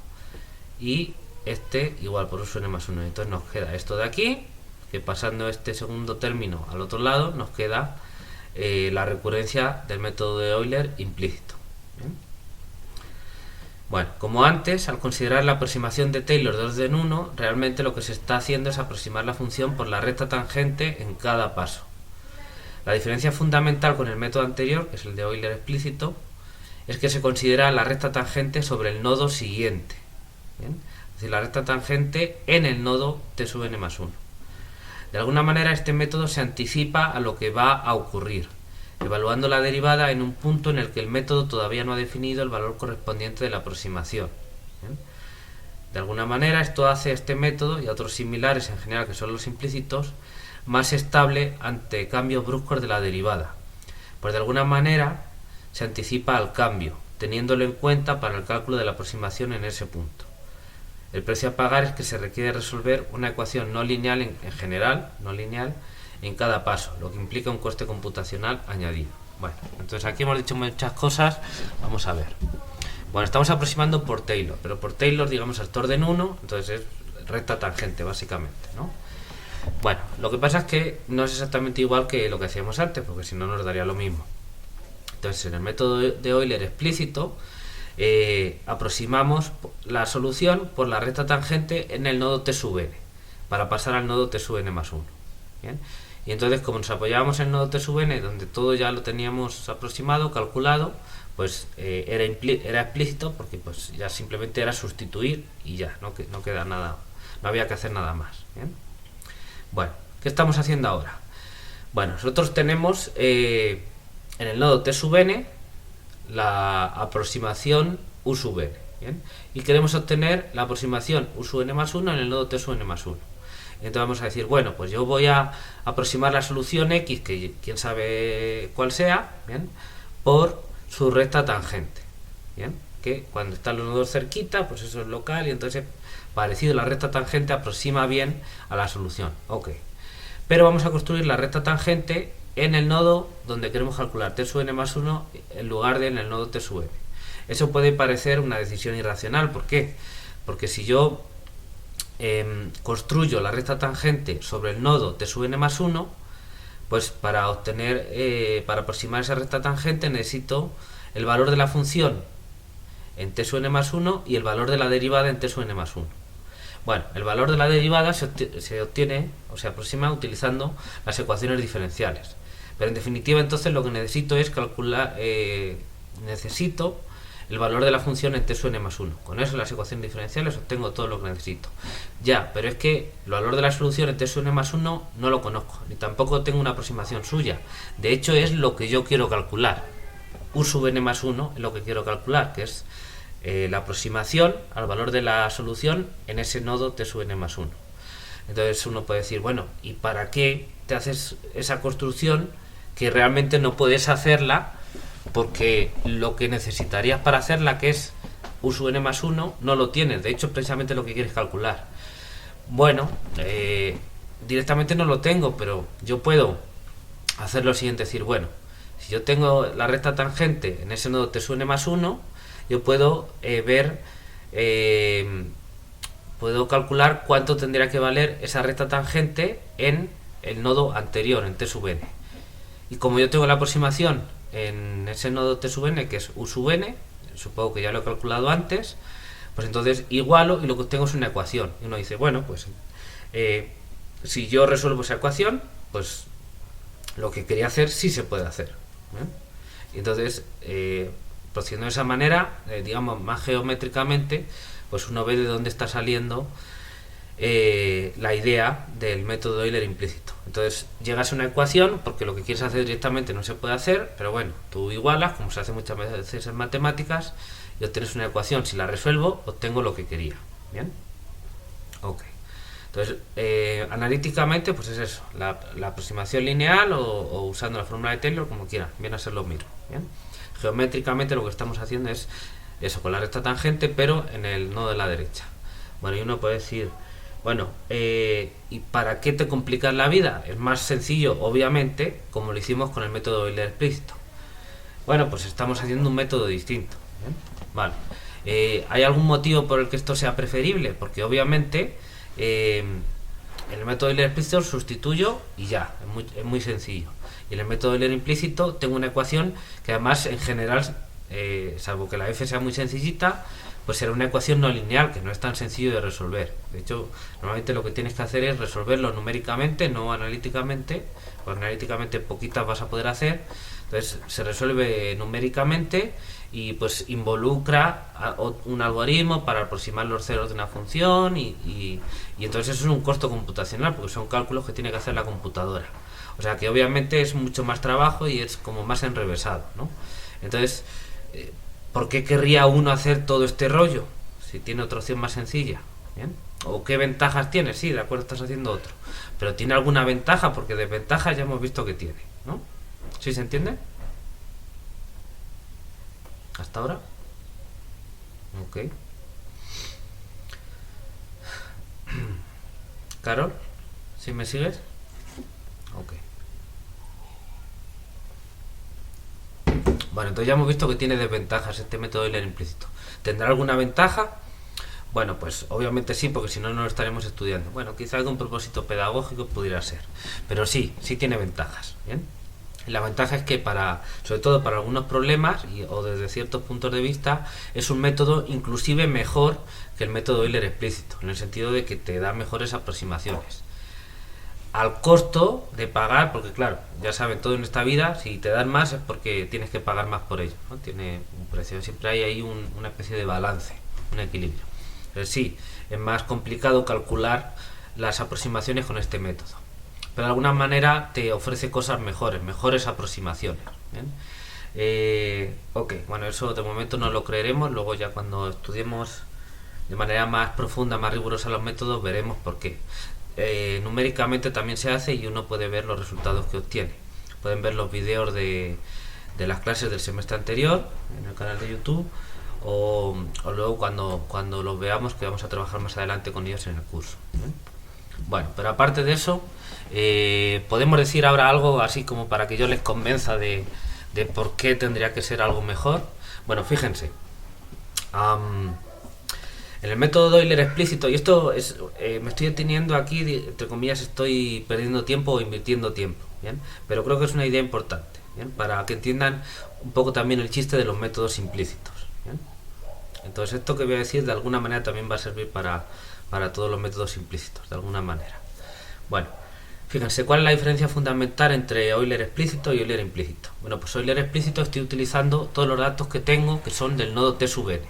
Speaker 1: Y este igual por u sub n más 1. Entonces nos queda esto de aquí, que pasando este segundo término al otro lado, nos queda la recurrencia del método de Euler implícito. ¿Bien? Bueno, como antes, al considerar la aproximación de Taylor de orden 1, realmente lo que se está haciendo es aproximar la función por la recta tangente en cada paso. La diferencia fundamental con el método anterior, que es el de Euler explícito, es que se considera la recta tangente sobre el nodo siguiente. ¿Bien? Es decir, la recta tangente en el nodo t sub n más 1. De alguna manera este método se anticipa a lo que va a ocurrir, evaluando la derivada en un punto en el que el método todavía no ha definido el valor correspondiente de la aproximación. ¿Bien? De alguna manera esto hace este método y a otros similares en general, que son los implícitos, más estable ante cambios bruscos de la derivada, pues de alguna manera se anticipa al cambio, teniéndolo en cuenta para el cálculo de la aproximación en ese punto. El precio a pagar es que se requiere resolver una ecuación no lineal en general, no lineal, en cada paso, lo que implica un coste computacional añadido. Bueno, entonces aquí hemos dicho muchas cosas, vamos a ver. Bueno, estamos aproximando por Taylor, pero por Taylor, digamos, hasta orden 1, entonces es recta tangente, básicamente, ¿no? Bueno, lo que pasa es que no es exactamente igual que lo que hacíamos antes, porque si no nos daría lo mismo. Entonces, en el método de Euler explícito, aproximamos la solución por la recta tangente en el nodo t sub n, para pasar al nodo t sub n más 1. ¿Bien? Y entonces, como nos apoyábamos en el nodo t sub n, donde todo ya lo teníamos aproximado, calculado, pues era explícito, porque pues ya simplemente era sustituir y ya, no queda nada, no había que hacer nada más. ¿Bien? Bueno, ¿qué estamos haciendo ahora? Bueno, nosotros tenemos en el nodo t sub n la aproximación u sub n, ¿bien? Y queremos obtener la aproximación u sub n más 1 en el nodo t sub n más 1. Entonces vamos a decir, bueno, pues yo voy a aproximar la solución x, que quién sabe cuál sea, ¿bien?, por su recta tangente, ¿bien? Que cuando están los nodos cerquita, pues eso es local, y entonces parecido la recta tangente aproxima bien a la solución. Ok. Pero vamos a construir la recta tangente en el nodo donde queremos calcular t sub n más 1 en lugar de en el nodo t sub n. Eso puede parecer una decisión irracional. ¿Por qué? Porque si yo construyo la recta tangente sobre el nodo t sub n más 1, pues para aproximar esa recta tangente necesito el valor de la función en t sub n más 1 y el valor de la derivada en t sub n más 1. Bueno, el valor de la derivada se obtiene o se aproxima utilizando las ecuaciones diferenciales. Pero en definitiva, entonces lo que necesito es calcular, necesito el valor de la función en t sub n más 1. Con eso, las ecuaciones diferenciales, obtengo todo lo que necesito. Ya, pero es que el valor de la solución en t sub n más 1 no lo conozco, ni tampoco tengo una aproximación suya. De hecho, es lo que yo quiero calcular. U sub n más 1 es lo que quiero calcular, que es la aproximación al valor de la solución en ese nodo t sub n más 1. Entonces uno puede decir, bueno, ¿y para qué te haces esa construcción que realmente no puedes hacerla? Porque lo que necesitarías para hacerla, que es u sub n más 1, no lo tienes. De hecho, es precisamente lo que quieres calcular. Bueno, directamente no lo tengo, pero yo puedo hacer lo siguiente, decir, bueno, si yo tengo la recta tangente en ese nodo t sub n más 1, yo puedo puedo calcular cuánto tendría que valer esa recta tangente en el nodo anterior, en t sub n. Y como yo tengo la aproximación en ese nodo t sub n, que es u sub n, supongo que ya lo he calculado antes, pues entonces igualo y lo que tengo es una ecuación. Y uno dice, bueno, pues si yo resuelvo esa ecuación, pues lo que quería hacer sí se puede hacer. Y entonces, procediendo de esa manera, digamos, más geométricamente, pues uno ve de dónde está saliendo la idea del método Euler implícito. Entonces llegas a una ecuación porque lo que quieres hacer directamente no se puede hacer, pero bueno, tú igualas, como se hace muchas veces en matemáticas, y obtienes una ecuación. Si la resuelvo, obtengo lo que quería. ¿Bien? Ok. Entonces, analíticamente, pues es eso, la aproximación lineal o usando la fórmula de Taylor, como quieran, viene a ser lo mismo. ¿Bien? Geométricamente lo que estamos haciendo es eso, con la recta tangente, pero en el nodo de la derecha. Bueno, y uno puede decir, bueno, ¿y para qué te complicas la vida? Es más sencillo, obviamente, como lo hicimos con el método Euler explícito. Bueno, pues estamos haciendo un método distinto. ¿Bien? Vale. ¿Hay algún motivo por el que esto sea preferible? Porque obviamente en el método Euler explícito sustituyo y ya, es muy sencillo. Y en el método Euler implícito tengo una ecuación que además en general, salvo que la f sea muy sencillita, pues será una ecuación no lineal, que no es tan sencillo de resolver. De hecho, normalmente lo que tienes que hacer es resolverlo numéricamente, no analíticamente, pues analíticamente poquitas vas a poder hacer. Entonces se resuelve numéricamente y pues involucra un algoritmo para aproximar los ceros de una función y entonces eso es un costo computacional porque son cálculos que tiene que hacer la computadora. O sea que obviamente es mucho más trabajo y es como más enrevesado, ¿no? Entonces, ¿por qué querría uno hacer todo este rollo si tiene otra opción más sencilla? ¿Bien? ¿O qué ventajas tiene? Sí, de acuerdo, estás haciendo otro. Pero ¿tiene alguna ventaja? Porque desventajas ya hemos visto que tiene, ¿no? ¿Sí se entiende? ¿Hasta ahora? Ok. Carol, ¿sí me sigues? Ok. Bueno, entonces ya hemos visto que tiene desventajas este método Euler implícito. ¿Tendrá alguna ventaja? Bueno, pues obviamente sí, porque si no, no lo estaremos estudiando. Bueno, quizá algún propósito pedagógico pudiera ser. Pero sí, sí tiene ventajas. ¿Bien? Y la ventaja es que sobre todo para algunos problemas o desde ciertos puntos de vista, es un método inclusive mejor que el método Euler explícito, en el sentido de que te da mejores aproximaciones. Al costo de pagar, porque claro, ya saben, todo en esta vida, si te dan más es porque tienes que pagar más por ello, ¿no? Tiene un precio, siempre hay ahí una especie de balance, un equilibrio. Pero sí, es más complicado calcular las aproximaciones con este método. Pero de alguna manera te ofrece cosas mejores aproximaciones. ¿Bien? Ok, bueno, eso de momento no lo creeremos, luego ya cuando estudiemos de manera más profunda, más rigurosa los métodos, veremos por qué. Numéricamente también se hace y uno puede ver los resultados que obtiene. Pueden ver los vídeos de las clases del semestre anterior en el canal de YouTube o luego cuando los veamos, que vamos a trabajar más adelante con ellos en el curso. Bueno, pero aparte de eso, podemos decir ahora algo así como para que yo les convenza de por qué tendría que ser algo mejor. Bueno, fíjense, en el método Euler explícito, y esto es, me estoy deteniendo aquí, entre comillas, estoy perdiendo tiempo o invirtiendo tiempo, ¿bien? Pero creo que es una idea importante, ¿bien? Para que entiendan un poco también el chiste de los métodos implícitos, ¿bien? Entonces esto que voy a decir de alguna manera también va a servir para todos los métodos implícitos, de alguna manera. Bueno, fíjense, ¿cuál es la diferencia fundamental entre Euler explícito y Euler implícito? Bueno, pues Euler explícito estoy utilizando todos los datos que tengo, que son del nodo T sub n,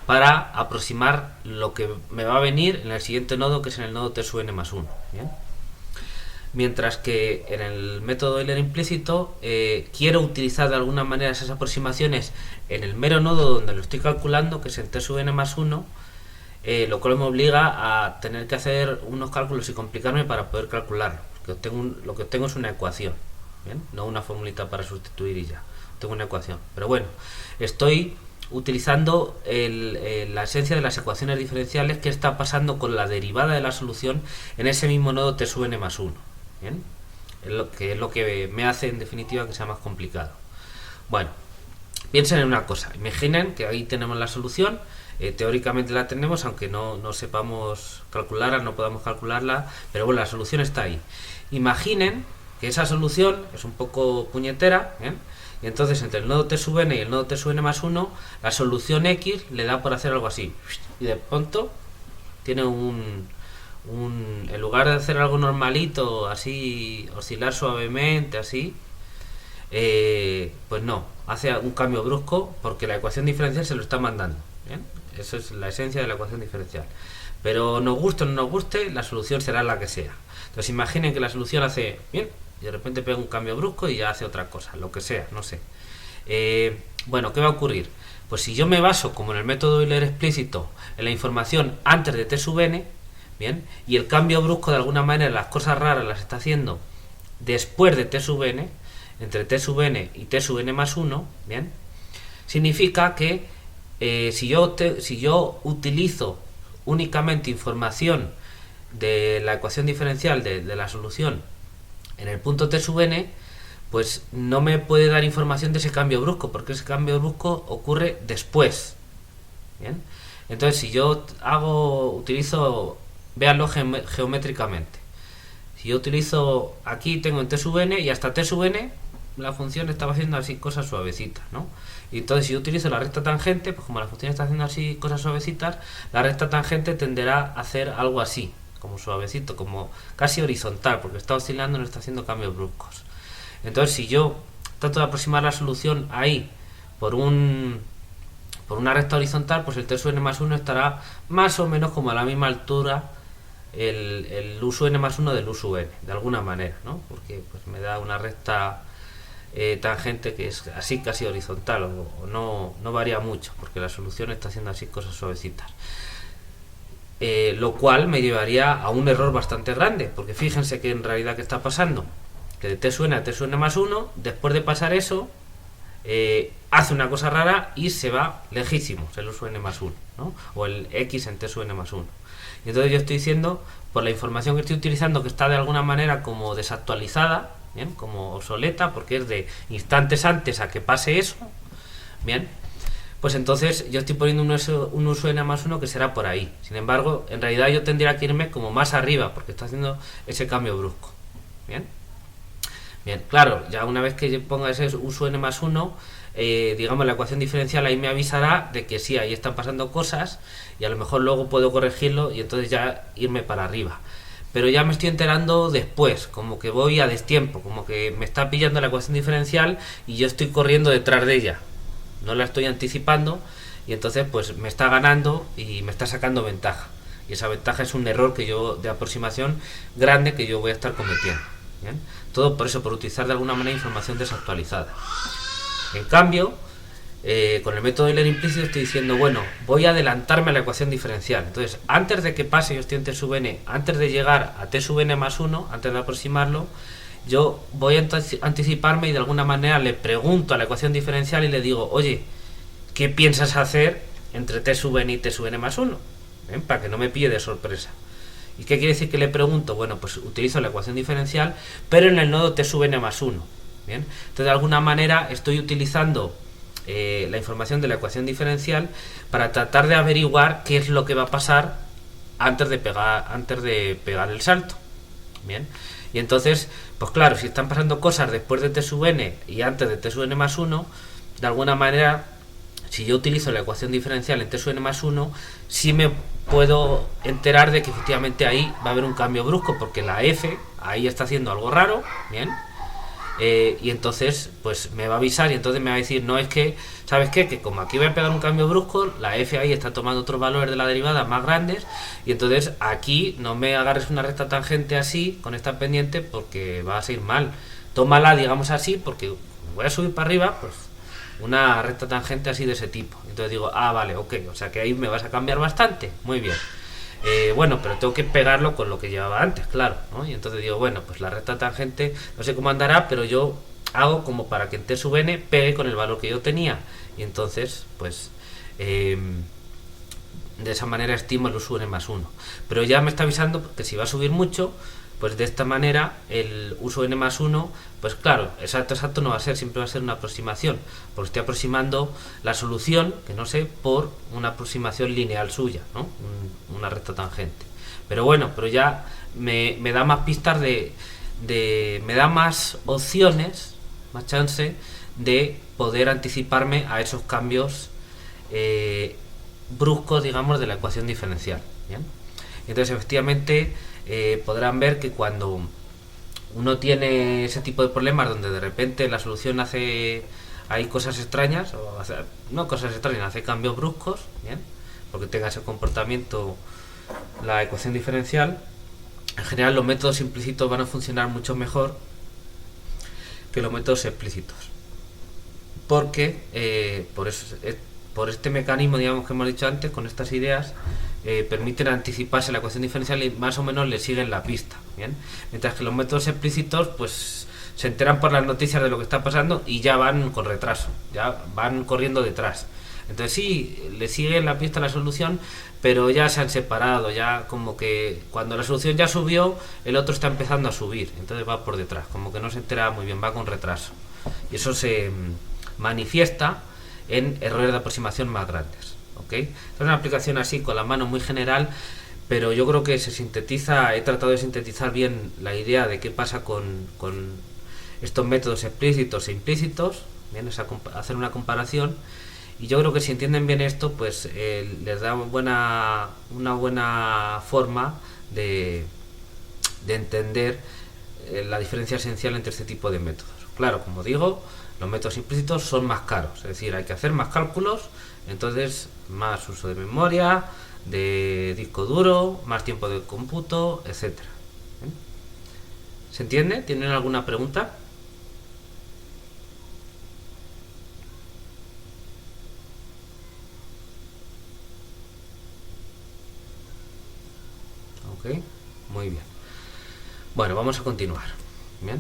Speaker 1: para aproximar lo que me va a venir en el siguiente nodo, que es en el nodo T sub n más 1. ¿Bien? Mientras que en el método Euler implícito quiero utilizar de alguna manera esas aproximaciones en el mero nodo donde lo estoy calculando, que es en T sub n más 1, lo cual me obliga a tener que hacer unos cálculos y complicarme para poder calcularlo. Porque lo que obtengo es una ecuación, ¿bien? No una formulita para sustituir y ya. Tengo una ecuación. Pero bueno, estoy utilizando la esencia de las ecuaciones diferenciales, que está pasando con la derivada de la solución en ese mismo nodo T sub n más 1. ¿Bien? Es lo que me hace en definitiva que sea más complicado. Bueno, piensen en una cosa. Imaginen que ahí tenemos la solución. Teóricamente la tenemos, aunque no sepamos calcularla, no podamos calcularla, pero bueno, la solución está ahí. Imaginen que esa solución es un poco puñetera, ¿bien? Y entonces entre el nodo T sub n y el nodo T sub n más 1, la solución X le da por hacer algo así. Y de pronto tiene en lugar de hacer algo normalito, así, oscilar suavemente, así, pues no, hace un cambio brusco porque la ecuación diferencial se lo está mandando. ¿Bien? Eso es la esencia de la ecuación diferencial. Pero nos guste o no nos guste, la solución será la que sea. Entonces imaginen que la solución hace bien y de repente pega un cambio brusco y ya hace otra cosa, lo que sea, no sé. Bueno, ¿qué va a ocurrir? Pues si yo me baso, como en el método Euler explícito, en la información antes de t sub n, bien, y el cambio brusco de alguna manera, las cosas raras las está haciendo después de t sub n, entre t sub n y t sub n más 1, bien, significa que si yo utilizo únicamente información de la ecuación diferencial de la solución en el punto t sub n, pues no me puede dar información de ese cambio brusco, porque ese cambio brusco ocurre después. ¿Bien? Entonces, si yo utilizo, véanlo geométricamente. Si yo utilizo, aquí tengo en t sub n y hasta t sub n la función estaba haciendo así cosas suavecitas, ¿no? Y entonces si yo utilizo la recta tangente, pues como la función está haciendo así cosas suavecitas, la recta tangente tenderá a hacer algo así, como suavecito, como casi horizontal, porque está oscilando y no está haciendo cambios bruscos. Entonces si yo trato de aproximar la solución ahí por una recta horizontal, pues el t sub n más 1 estará más o menos como a la misma altura el u sub n más 1 del u sub n, de alguna manera, ¿no? Porque pues me da una recta tangente que es así casi horizontal o no varía mucho, porque la solución está haciendo así cosas suavecitas. Lo cual me llevaría a un error bastante grande, porque fíjense que en realidad ¿qué está pasando? Que de t sub n a t sub n más 1, después de pasar eso, hace una cosa rara y se va lejísimos el u sub n más 1, ¿no? O el x en t sub n más 1. Y entonces yo estoy diciendo, por la información que estoy utilizando, que está de alguna manera como desactualizada, ¿bien? Como obsoleta, porque es de instantes antes a que pase eso, bien, pues entonces yo estoy poniendo un u sub n más 1 que será por ahí. Sin embargo, en realidad yo tendría que irme como más arriba, porque está haciendo ese cambio brusco. Bien, bien, claro, ya una vez que yo ponga ese u sub n más 1, digamos la ecuación diferencial ahí me avisará de que sí, ahí están pasando cosas y a lo mejor luego puedo corregirlo y entonces ya irme para arriba. Pero ya me estoy enterando después, como que voy a destiempo, como que me está pillando la ecuación diferencial y yo estoy corriendo detrás de ella, no la estoy anticipando y entonces pues me está ganando y me está sacando ventaja, y esa ventaja es un error que yo de aproximación grande que yo voy a estar cometiendo. ¿Bien? Todo por eso, por utilizar de alguna manera información desactualizada. En cambio, con el método Euler implícito estoy diciendo, bueno, voy a adelantarme a la ecuación diferencial. Entonces, antes de que pase, yo estoy en t sub n, antes de llegar a t sub n más 1, antes de aproximarlo, yo voy a anticiparme y de alguna manera le pregunto a la ecuación diferencial y le digo, oye, ¿qué piensas hacer entre t sub n y t sub n más 1? ¿Bien? Para que no me pille de sorpresa. ¿Y qué quiere decir que le pregunto? Bueno, pues utilizo la ecuación diferencial, pero en el nodo t sub n más 1. ¿Bien? Entonces, de alguna manera estoy utilizando la información de la ecuación diferencial para tratar de averiguar qué es lo que va a pasar antes de pegar el salto. Bien, y entonces, pues claro, si están pasando cosas después de t sub n y antes de t sub n más 1, de alguna manera, si yo utilizo la ecuación diferencial en t sub n más 1, sí me puedo enterar de que efectivamente ahí va a haber un cambio brusco, porque la f ahí está haciendo algo raro. Bien, y entonces pues me va a avisar y entonces me va a decir, no, es que, ¿sabes qué? Que como aquí voy a pegar un cambio brusco, la f ahí está tomando otros valores de la derivada más grandes y entonces aquí no me agarres una recta tangente así con esta pendiente porque va a ser mal. Tómala, digamos así, porque voy a subir para arriba, pues una recta tangente así de ese tipo. Entonces digo, vale, ok, o sea que ahí me vas a cambiar bastante, muy bien. Bueno, pero tengo que pegarlo con lo que llevaba antes, claro, ¿no? Y entonces digo, bueno, pues la recta tangente no sé cómo andará, pero yo hago como para que en t sub n pegue con el valor que yo tenía. Y entonces, pues, de esa manera estimo el u sub n más 1. Pero ya me está avisando que si va a subir mucho, pues de esta manera el u sub n más 1, pues claro, exacto no va a ser, siempre va a ser una aproximación, porque estoy aproximando la solución, que no sé, por una aproximación lineal suya, ¿no? Una recta tangente. Pero bueno, pero ya me da más pistas me da más opciones, más chance de poder anticiparme a esos cambios bruscos, digamos, de la ecuación diferencial. ¿Bien? Entonces, efectivamente, podrán ver que cuando uno tiene ese tipo de problemas donde de repente la solución hace cosas extrañas, no cosas extrañas, hace cambios bruscos, ¿bien? Porque tenga ese comportamiento la ecuación diferencial, en general los métodos implícitos van a funcionar mucho mejor que los métodos explícitos, porque por este mecanismo, digamos, que hemos dicho antes, con estas ideas permiten anticiparse la ecuación diferencial y más o menos le siguen la pista, ¿bien? Mientras que los métodos explícitos pues se enteran por las noticias de lo que está pasando y ya van con retraso, ya van corriendo detrás. Entonces sí, le siguen la pista a la solución, pero ya se han separado, ya como que cuando la solución ya subió, el otro está empezando a subir, entonces va por detrás, como que no se entera muy bien, va con retraso. Y eso se manifiesta en errores de aproximación más grandes, ¿ok? Es una aplicación así con la mano muy general, pero yo creo que se sintetiza, he tratado de sintetizar bien la idea de qué pasa con estos métodos explícitos e implícitos, bien, es hacer una comparación. Y yo creo que si entienden bien esto, pues les da una buena forma de entender la diferencia esencial entre este tipo de métodos. Claro, como digo, los métodos implícitos son más caros, es decir, hay que hacer más cálculos, entonces más uso de memoria, de disco duro, más tiempo de cómputo, etcétera. ¿Se entiende? ¿Tienen alguna pregunta? Ok, muy bien. Bueno, vamos a continuar. Bien.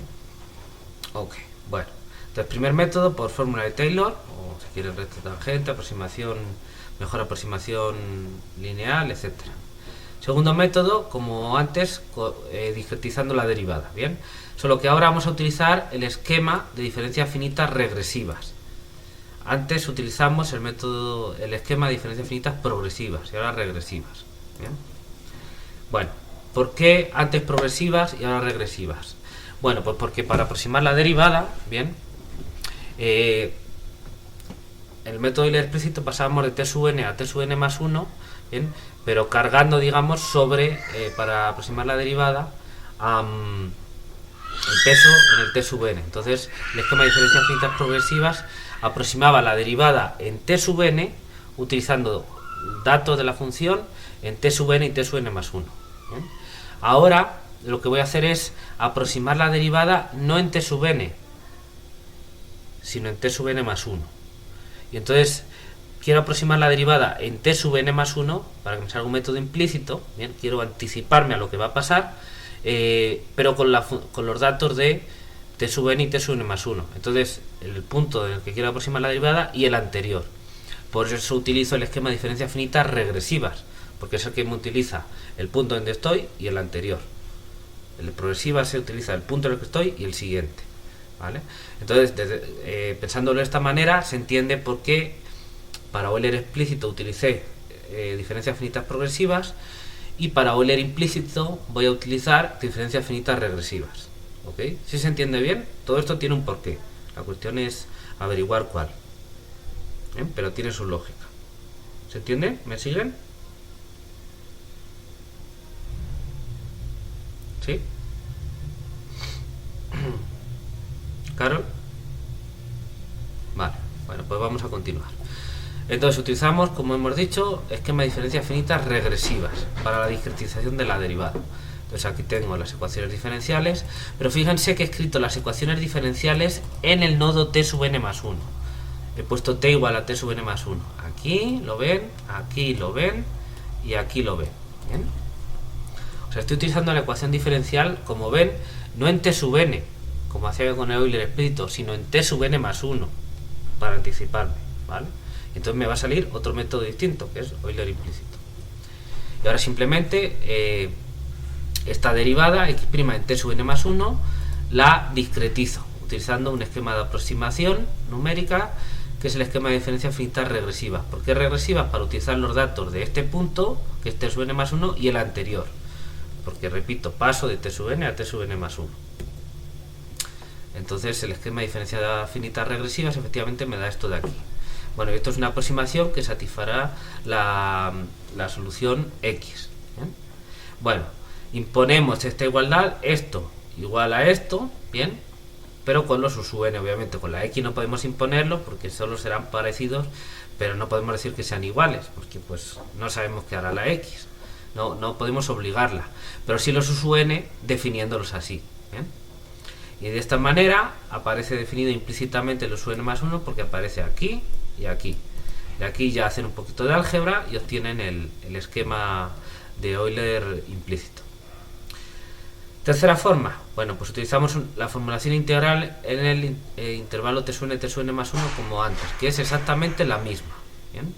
Speaker 1: Ok, bueno. Entonces, primer método por fórmula de Taylor, o si quieres recta tangente, aproximación, mejor aproximación lineal, etcétera. Segundo método, como antes, discretizando la derivada. Bien. Solo que ahora vamos a utilizar el esquema de diferencias finitas regresivas. Antes utilizamos el esquema de diferencias finitas progresivas y ahora regresivas. Bien. Bueno, ¿por qué antes progresivas y ahora regresivas? Bueno, pues porque para aproximar la derivada, bien, el método Euler explícito pasábamos de t sub n a t sub n más 1, bien, pero cargando, digamos, sobre, para aproximar la derivada, el peso en el t sub n. Entonces, el esquema de diferencias finitas progresivas aproximaba la derivada en t sub n utilizando datos de la función en t sub n y t sub n más 1. ¿Bien? Ahora lo que voy a hacer es aproximar la derivada no en t sub n, sino en t sub n más 1. Y entonces quiero aproximar la derivada en t sub n más 1 para que me salga un método implícito. Bien, quiero anticiparme a lo que va a pasar, pero con los datos de t sub n y t sub n más 1. Entonces el punto en el que quiero aproximar la derivada y el anterior. Por eso utilizo el esquema de diferencias finitas regresivas, porque es el que me utiliza el punto donde estoy y el anterior. El de progresiva se utiliza el punto en el que estoy y el siguiente, ¿vale? Entonces, pensándolo de esta manera, se entiende por qué para Euler explícito utilicé diferencias finitas progresivas y para Euler implícito voy a utilizar diferencias finitas regresivas. ¿Ok? ¿Sí se entiende bien? Todo esto tiene un porqué. La cuestión es averiguar cuál. ¿Bien? Pero tiene su lógica. ¿Se entiende? ¿Me siguen? ¿Sí? ¿Carol? Vale, bueno, pues vamos a continuar. Entonces utilizamos, como hemos dicho, esquema de diferencias finitas regresivas para la discretización de la derivada. Entonces aquí tengo las ecuaciones diferenciales, pero fíjense que he escrito las ecuaciones diferenciales en el nodo t sub n más 1. He puesto t igual a t sub n más 1. Aquí lo ven y aquí lo ven. ¿Bien? O sea, estoy utilizando la ecuación diferencial, como ven, no en t sub n, como hacía con el Euler explícito, sino en t sub n más 1, para anticiparme, ¿vale? Entonces me va a salir otro método distinto, que es Euler implícito. Y ahora simplemente esta derivada, x' en t sub n más 1, la discretizo, utilizando un esquema de aproximación numérica, que es el esquema de diferencias finitas regresivas. ¿Por qué regresivas? Para utilizar los datos de este punto, que es t sub n más 1, y el anterior. Porque, repito, paso de t sub n a t sub n más 1. Entonces el esquema de diferencias finitas regresivas efectivamente me da esto de aquí. Bueno, esto es una aproximación que satisfará la solución X. ¿Bien? Bueno, imponemos esta igualdad, esto igual a esto, ¿bien? Pero con los u sub n, obviamente. Con la X no podemos imponerlo porque solo serán parecidos, pero no podemos decir que sean iguales, porque pues no sabemos qué hará la X. No podemos obligarla, pero sí los UN definiéndolos así. ¿Bien? Y de esta manera aparece definido implícitamente los UN más 1 porque aparece aquí y aquí. De aquí ya hacen un poquito de álgebra y obtienen el esquema de Euler implícito. Tercera forma, bueno, pues utilizamos la formulación integral en el intervalo T1 más 1 como antes, que es exactamente la misma. ¿Bien?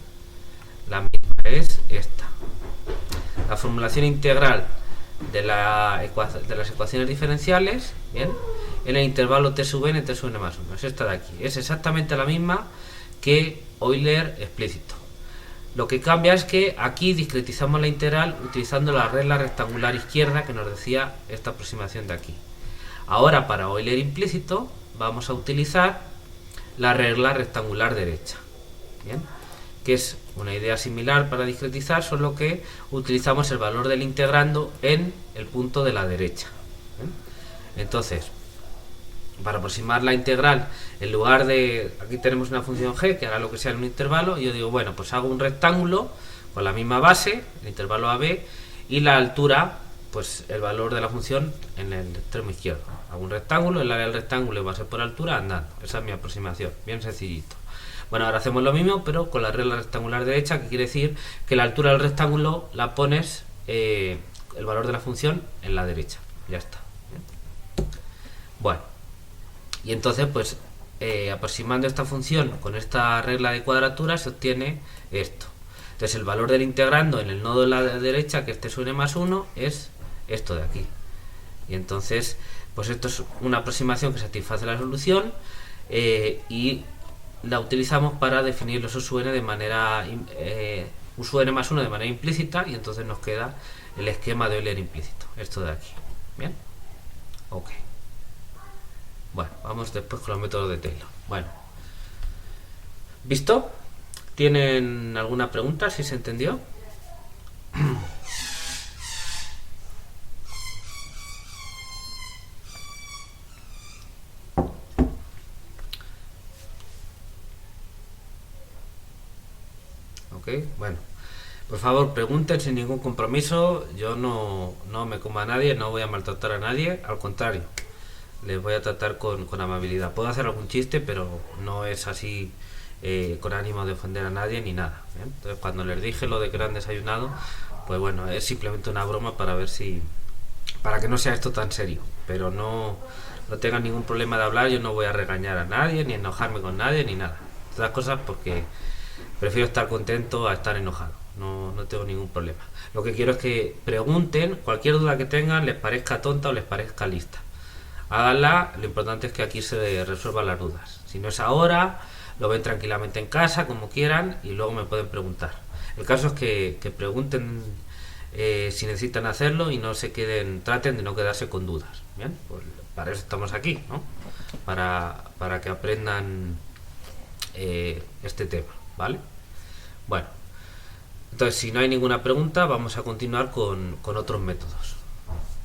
Speaker 1: La misma es esta. La formulación integral de las ecuaciones diferenciales, ¿bien? En el intervalo T sub n más 1, es esta de aquí. Es exactamente la misma que Euler explícito. Lo que cambia es que aquí discretizamos la integral utilizando la regla rectangular izquierda que nos decía esta aproximación de aquí. Ahora para Euler implícito vamos a utilizar la regla rectangular derecha. ¿Bien? Que es una idea similar para discretizar, solo que utilizamos el valor del integrando en el punto de la derecha. ¿Bien? Entonces, para aproximar la integral, en lugar de, aquí tenemos una función g que hará lo que sea en un intervalo, y yo digo, bueno, pues hago un rectángulo con la misma base, el intervalo AB, y la altura, pues el valor de la función en el extremo izquierdo. Hago un rectángulo, el área del rectángulo va a ser por altura andando. Esa es mi aproximación, bien sencillito. Bueno, ahora hacemos lo mismo, pero con la regla rectangular derecha, que quiere decir que la altura del rectángulo la pones, el valor de la función, en la derecha. Ya está. ¿Bien? Bueno, y entonces, pues, aproximando esta función con esta regla de cuadratura, se obtiene esto. Entonces, el valor del integrando en el nodo de la derecha, que este suene más 1, es esto de aquí. Y entonces, pues esto es una aproximación que satisface la solución y la utilizamos para definir los UN de manera UN más 1 de manera implícita, y entonces nos queda el esquema de Euler implícito, esto de aquí. ¿Bien? Ok. Bueno, vamos después con los métodos de Taylor. Bueno, ¿visto? ¿Tienen alguna pregunta? ¿Si se entendió? Ok, bueno. Por favor, pregunten sin ningún compromiso. Yo no me como a nadie, no voy a maltratar a nadie. Al contrario, les voy a tratar con amabilidad. Puedo hacer algún chiste, pero no es así con ánimo de ofender a nadie ni nada. ¿Bien? Entonces, cuando les dije lo de que eran desayunado, pues bueno, es simplemente una broma para ver si... para que no sea esto tan serio. Pero no tengan ningún problema de hablar. Yo no voy a regañar a nadie, ni enojarme con nadie, ni nada. Estas cosas porque prefiero estar contento a estar enojado. No tengo ningún problema. Lo que quiero es que pregunten cualquier duda que tengan, les parezca tonta o les parezca lista. Háganla, lo importante es que aquí se resuelvan las dudas. Si no es ahora, lo ven tranquilamente en casa, como quieran, y luego me pueden preguntar. El caso es que pregunten si necesitan hacerlo y no se queden, traten de no quedarse con dudas. Bien, pues para eso estamos aquí, ¿no? Para que aprendan este tema, ¿vale? Bueno, entonces si no hay ninguna pregunta, vamos a continuar con otros métodos.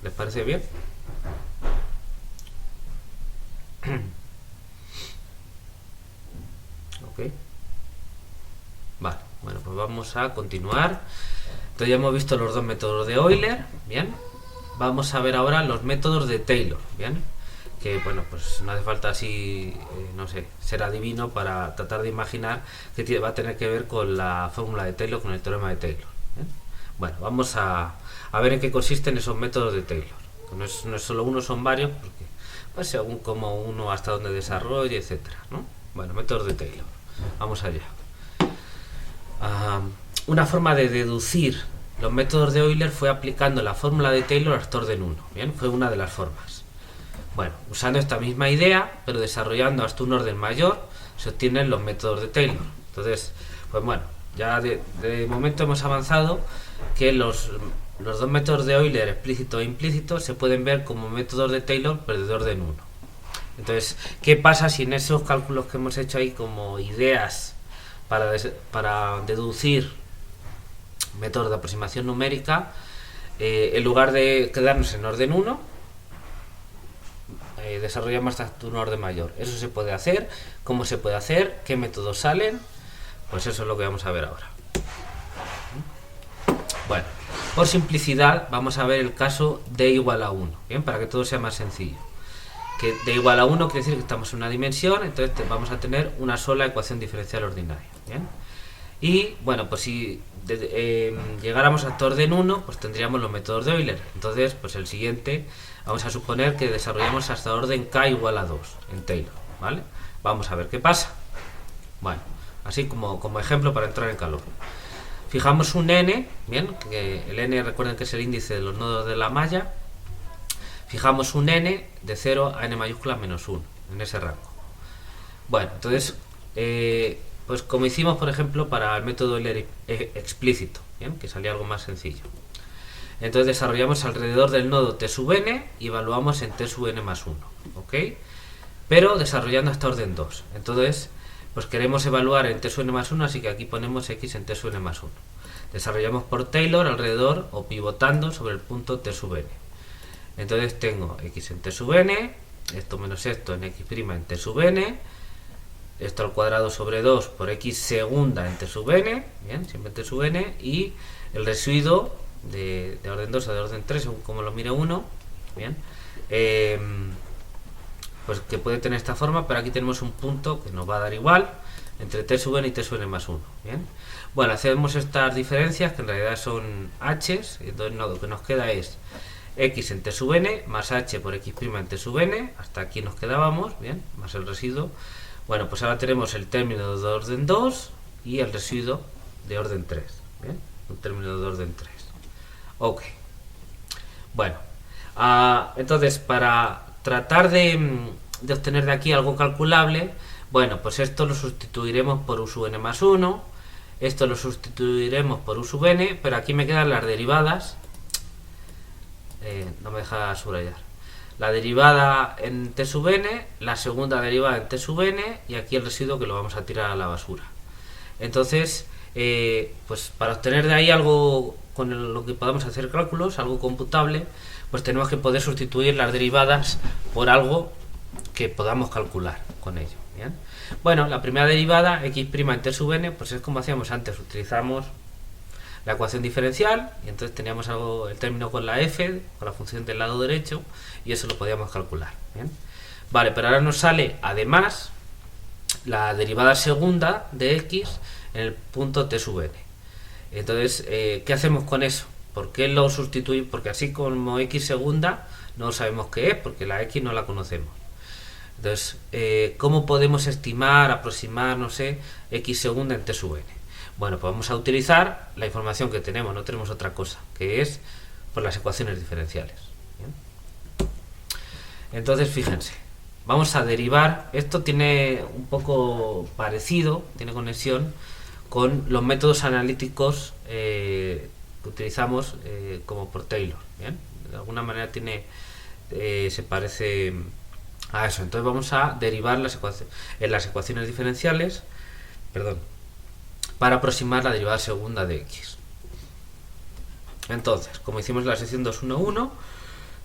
Speaker 1: ¿Les parece bien? Ok. Vale, bueno, pues vamos a continuar. Entonces ya hemos visto los dos métodos de Euler, ¿bien? Vamos a ver ahora los métodos de Taylor, ¿bien? Que bueno, pues no hace falta así, no sé, ser adivino para tratar de imaginar que va a tener que ver con la fórmula de Taylor, con el teorema de Taylor. ¿Bien? Bueno, vamos a ver en qué consisten esos métodos de Taylor. No es solo uno, son varios, porque pues según como uno hasta donde desarrolle, etcétera, ¿no? Bueno, métodos de Taylor. Vamos allá. Una forma de deducir los métodos de Euler fue aplicando la fórmula de Taylor hasta orden 1. Bien, fue una de las formas. Bueno, usando esta misma idea, pero desarrollando hasta un orden mayor, se obtienen los métodos de Taylor. Entonces, pues bueno, ya de momento hemos avanzado que los dos métodos de Euler, explícito e implícito, se pueden ver como métodos de Taylor, pero de orden 1. Entonces, ¿qué pasa si en esos cálculos que hemos hecho ahí como ideas para deducir métodos de aproximación numérica, en lugar de quedarnos en orden 1, desarrollamos hasta un orden mayor? Eso se puede hacer. ¿Cómo se puede hacer? ¿Qué métodos salen? Pues eso es lo que vamos a ver ahora. Bueno, Por simplicidad vamos a ver el caso d igual a 1, ¿bien? Para que todo sea más sencillo. Que d igual a 1 quiere decir que estamos en una dimensión, entonces vamos a tener una sola ecuación diferencial ordinaria, ¿bien? Y bueno, pues si llegáramos hasta orden 1, pues tendríamos los métodos de Euler. Entonces, pues el siguiente, vamos a suponer que desarrollamos hasta orden k igual a 2 en Taylor, ¿vale? Vamos a ver qué pasa. Bueno, así como ejemplo para entrar en calor. Fijamos un n, bien, que el n recuerden que es el índice de los nodos de la malla. Fijamos un n de 0 a n mayúscula menos 1 en ese rango. Bueno, entonces, pues como hicimos por ejemplo para el método Euler explícito, ¿bien? Que salía algo más sencillo. Entonces desarrollamos alrededor del nodo t sub n y evaluamos en t sub n más 1, ¿ok? Pero desarrollando hasta orden 2. Entonces, pues queremos evaluar en t sub n más 1, así que aquí ponemos x en t sub n más 1. Desarrollamos por Taylor alrededor o pivotando sobre el punto t sub n. Entonces tengo x en t sub n, esto menos esto en x' en t sub n, esto al cuadrado sobre 2 por x segunda en t sub n, bien, siempre en t sub n, y el residuo de orden 2 a de orden 3, según como lo mire uno, bien, pues que puede tener esta forma, pero aquí tenemos un punto que nos va a dar igual entre t sub n y t sub n más 1, bien. Bueno, hacemos estas diferencias que en realidad son h's, entonces lo que nos queda es x en t sub n más h por x' en t sub n, hasta aquí nos quedábamos, bien, más el residuo. Bueno, pues ahora tenemos el término de orden 2 y el residuo de orden 3, bien, un término de orden 3. Ok. Bueno, entonces para tratar de obtener de aquí algo calculable, bueno, pues esto lo sustituiremos por u sub n más 1, esto lo sustituiremos por u sub n, pero aquí me quedan las derivadas, no me deja subrayar, la derivada en t sub n, la segunda derivada en t sub n y aquí el residuo que lo vamos a tirar a la basura. Entonces, pues para obtener de ahí algo con lo que podamos hacer cálculos, algo computable, pues tenemos que poder sustituir las derivadas por algo que podamos calcular con ello, ¿bien? Bueno, la primera derivada, x' en t sub n, pues es como hacíamos antes, utilizamos la ecuación diferencial y entonces teníamos algo, el término con la f, con la función del lado derecho, y eso lo podíamos calcular, ¿bien? Vale, pero ahora nos sale además la derivada segunda de x en el punto t sub n. Entonces, ¿qué hacemos con eso? ¿Por qué lo sustituimos? Porque así como x segunda no sabemos qué es, porque la x no la conocemos. Entonces, ¿cómo podemos estimar, aproximar, no sé, x segunda en t sub n? Bueno, pues vamos a utilizar la información que tenemos, no tenemos otra cosa, que es por las ecuaciones diferenciales. ¿Bien? Entonces, fíjense, vamos a derivar, esto tiene un poco parecido, tiene conexión con los métodos analíticos que utilizamos como por Taylor, ¿bien? De alguna manera se parece a eso. Entonces vamos a derivar en las ecuaciones diferenciales, para aproximar la derivada segunda de x. Entonces, como hicimos en la sección 2.1.1,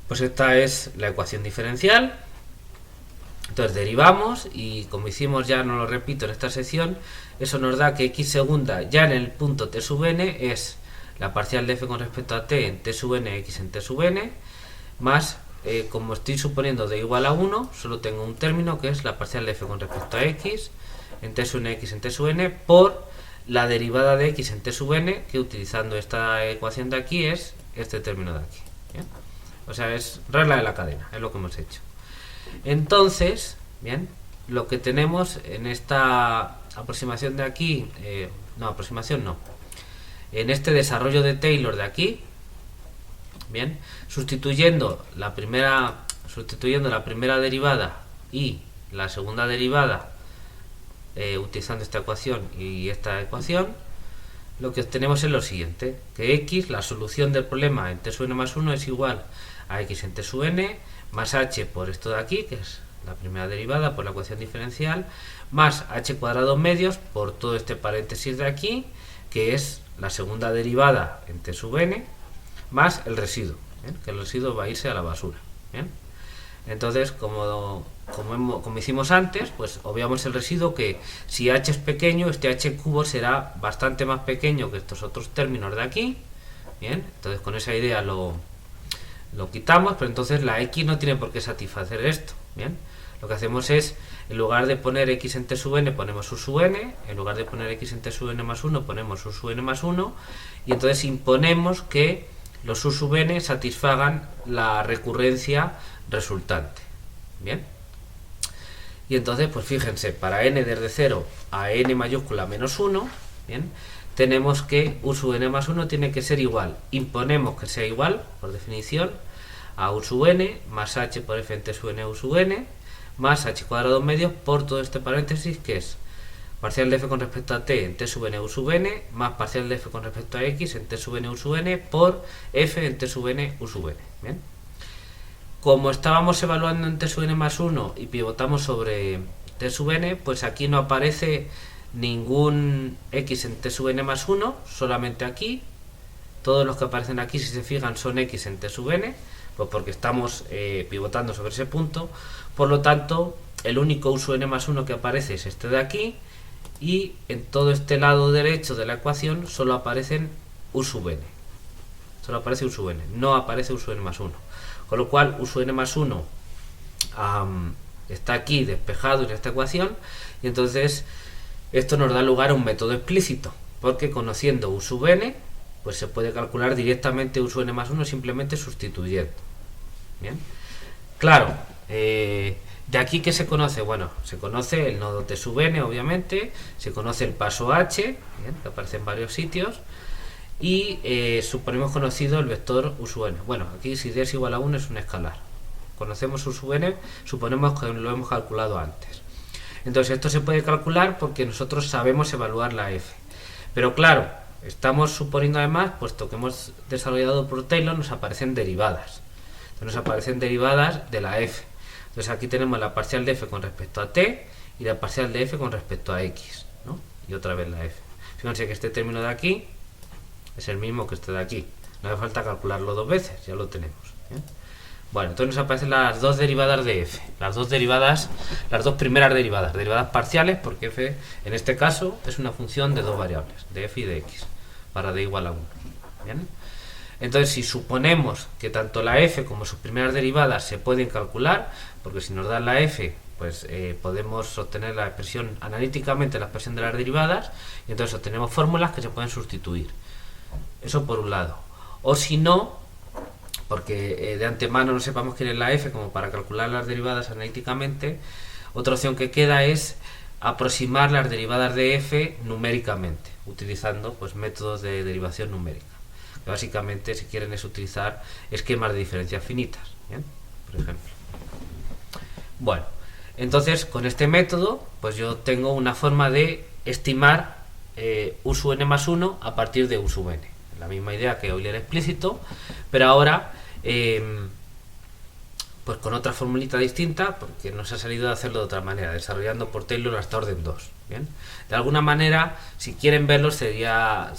Speaker 1: pues esta es la ecuación diferencial. Entonces derivamos y como hicimos, ya no lo repito en esta sección, eso nos da que x segunda ya en el punto t sub n es la parcial de f con respecto a t en t sub n, x en t sub n, más, como estoy suponiendo de igual a 1, solo tengo un término que es la parcial de f con respecto a x en t sub n, x en t sub n, por la derivada de x en t sub n, que utilizando esta ecuación de aquí es este término de aquí. ¿Bien? O sea, es regla de la cadena, es lo que hemos hecho. Entonces, bien, lo que tenemos en esta aproximación de aquí, en este desarrollo de Taylor de aquí, bien, sustituyendo la primera derivada y la segunda derivada, utilizando esta ecuación y esta ecuación, lo que obtenemos es lo siguiente, que x, la solución del problema en t sub n más 1 es igual a x en t sub n más h por esto de aquí, que es la primera derivada por la ecuación diferencial, más h cuadrado medios por todo este paréntesis de aquí, que es la segunda derivada en t sub n, más el residuo, ¿bien? Que el residuo va a irse a la basura, ¿bien? Entonces, como hicimos antes, pues obviamos el residuo, que si h es pequeño, este h cubo será bastante más pequeño que estos otros términos de aquí, Bien, entonces con esa idea lo quitamos, pero entonces la x no tiene por qué satisfacer esto. Bien, lo que hacemos es, en lugar de poner x en t sub n, ponemos u sub n, en lugar de poner x en t sub n más 1, ponemos u sub n más 1, y entonces imponemos que los u sub n satisfagan la recurrencia resultante. Bien, y entonces, pues fíjense, para n desde 0 a n mayúscula menos 1, bien, tenemos que u sub n más 1 tiene que ser igual. Imponemos que sea igual, por definición, a u sub n más h por f en t sub n u sub n más h cuadrado medios por todo este paréntesis, que es parcial de f con respecto a t en t sub n u sub n más parcial de f con respecto a x en t sub n u sub n por f en t sub n u sub n. Bien, como estábamos evaluando en t sub n más 1 y pivotamos sobre t sub n, pues aquí no aparece ningún x en t sub n más 1, solamente aquí. Todos los que aparecen aquí, si se fijan, son x en t sub n, pues porque estamos pivotando sobre ese punto. Por lo tanto, el único u sub n más 1 que aparece es este de aquí, y en todo este lado derecho de la ecuación solo aparecen u sub n. Solo aparece u sub n, no aparece u sub n más 1. Con lo cual, u sub n más 1 está aquí despejado en esta ecuación, y entonces esto nos da lugar a un método explícito, porque conociendo u sub n, pues se puede calcular directamente u sub n más 1 simplemente sustituyendo. Bien, claro, de aquí ¿qué se conoce? Bueno, se conoce el nodo t sub n, obviamente, se conoce el paso h, bien, que aparece en varios sitios, y suponemos conocido el vector u sub n. Bueno, aquí si d es igual a 1 es un escalar. Conocemos u sub n, suponemos que lo hemos calculado antes. Entonces esto se puede calcular porque nosotros sabemos evaluar la f. Pero claro, estamos suponiendo además, puesto que hemos desarrollado por Taylor, nos aparecen derivadas. Entonces nos aparecen derivadas de la f. Entonces aquí tenemos la parcial de f con respecto a t y la parcial de f con respecto a x, ¿no? Y otra vez la f. Fíjense que este término de aquí es el mismo que este de aquí. No hace falta calcularlo dos veces, ya lo tenemos. ¿Bien? Bueno, entonces nos aparecen las dos derivadas de f. Las dos primeras derivadas parciales, porque f en este caso es una función de dos variables, de f y de x, para d igual a 1. ¿Bien? Entonces, si suponemos que tanto la f como sus primeras derivadas se pueden calcular, porque si nos dan la f, pues podemos obtener la expresión analíticamente, la expresión de las derivadas, y entonces obtenemos fórmulas que se pueden sustituir. Eso por un lado. O si no, porque de antemano no sepamos quién es la f como para calcular las derivadas analíticamente, otra opción que queda es aproximar las derivadas de f numéricamente, utilizando pues métodos de derivación numérica. Que básicamente, si quieren, es utilizar esquemas de diferencias finitas, ¿bien? Por ejemplo. Bueno, entonces con este método pues yo tengo una forma de estimar u sub n más 1 a partir de u sub n. La misma idea que Euler explícito, pero ahora pues con otra formulita distinta, porque nos ha salido de hacerlo de otra manera, desarrollando por Taylor hasta orden 2. ¿Bien? De alguna manera, si quieren verlo, sería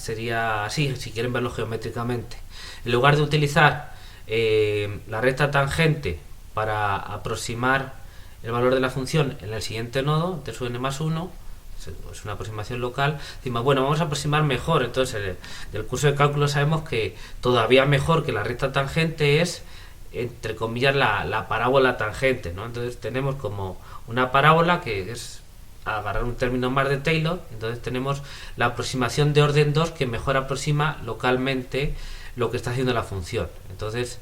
Speaker 1: así, si quieren verlo geométricamente. En lugar de utilizar la recta tangente para aproximar el valor de la función en el siguiente nodo, t sub n más 1, es una aproximación local, decimos, bueno, vamos a aproximar mejor. Entonces, del curso de cálculo sabemos que todavía mejor que la recta tangente es, entre comillas, la parábola tangente, ¿no? Entonces tenemos como una parábola que es, a agarrar un término más de Taylor, entonces tenemos la aproximación de orden 2 que mejor aproxima localmente lo que está haciendo la función. Entonces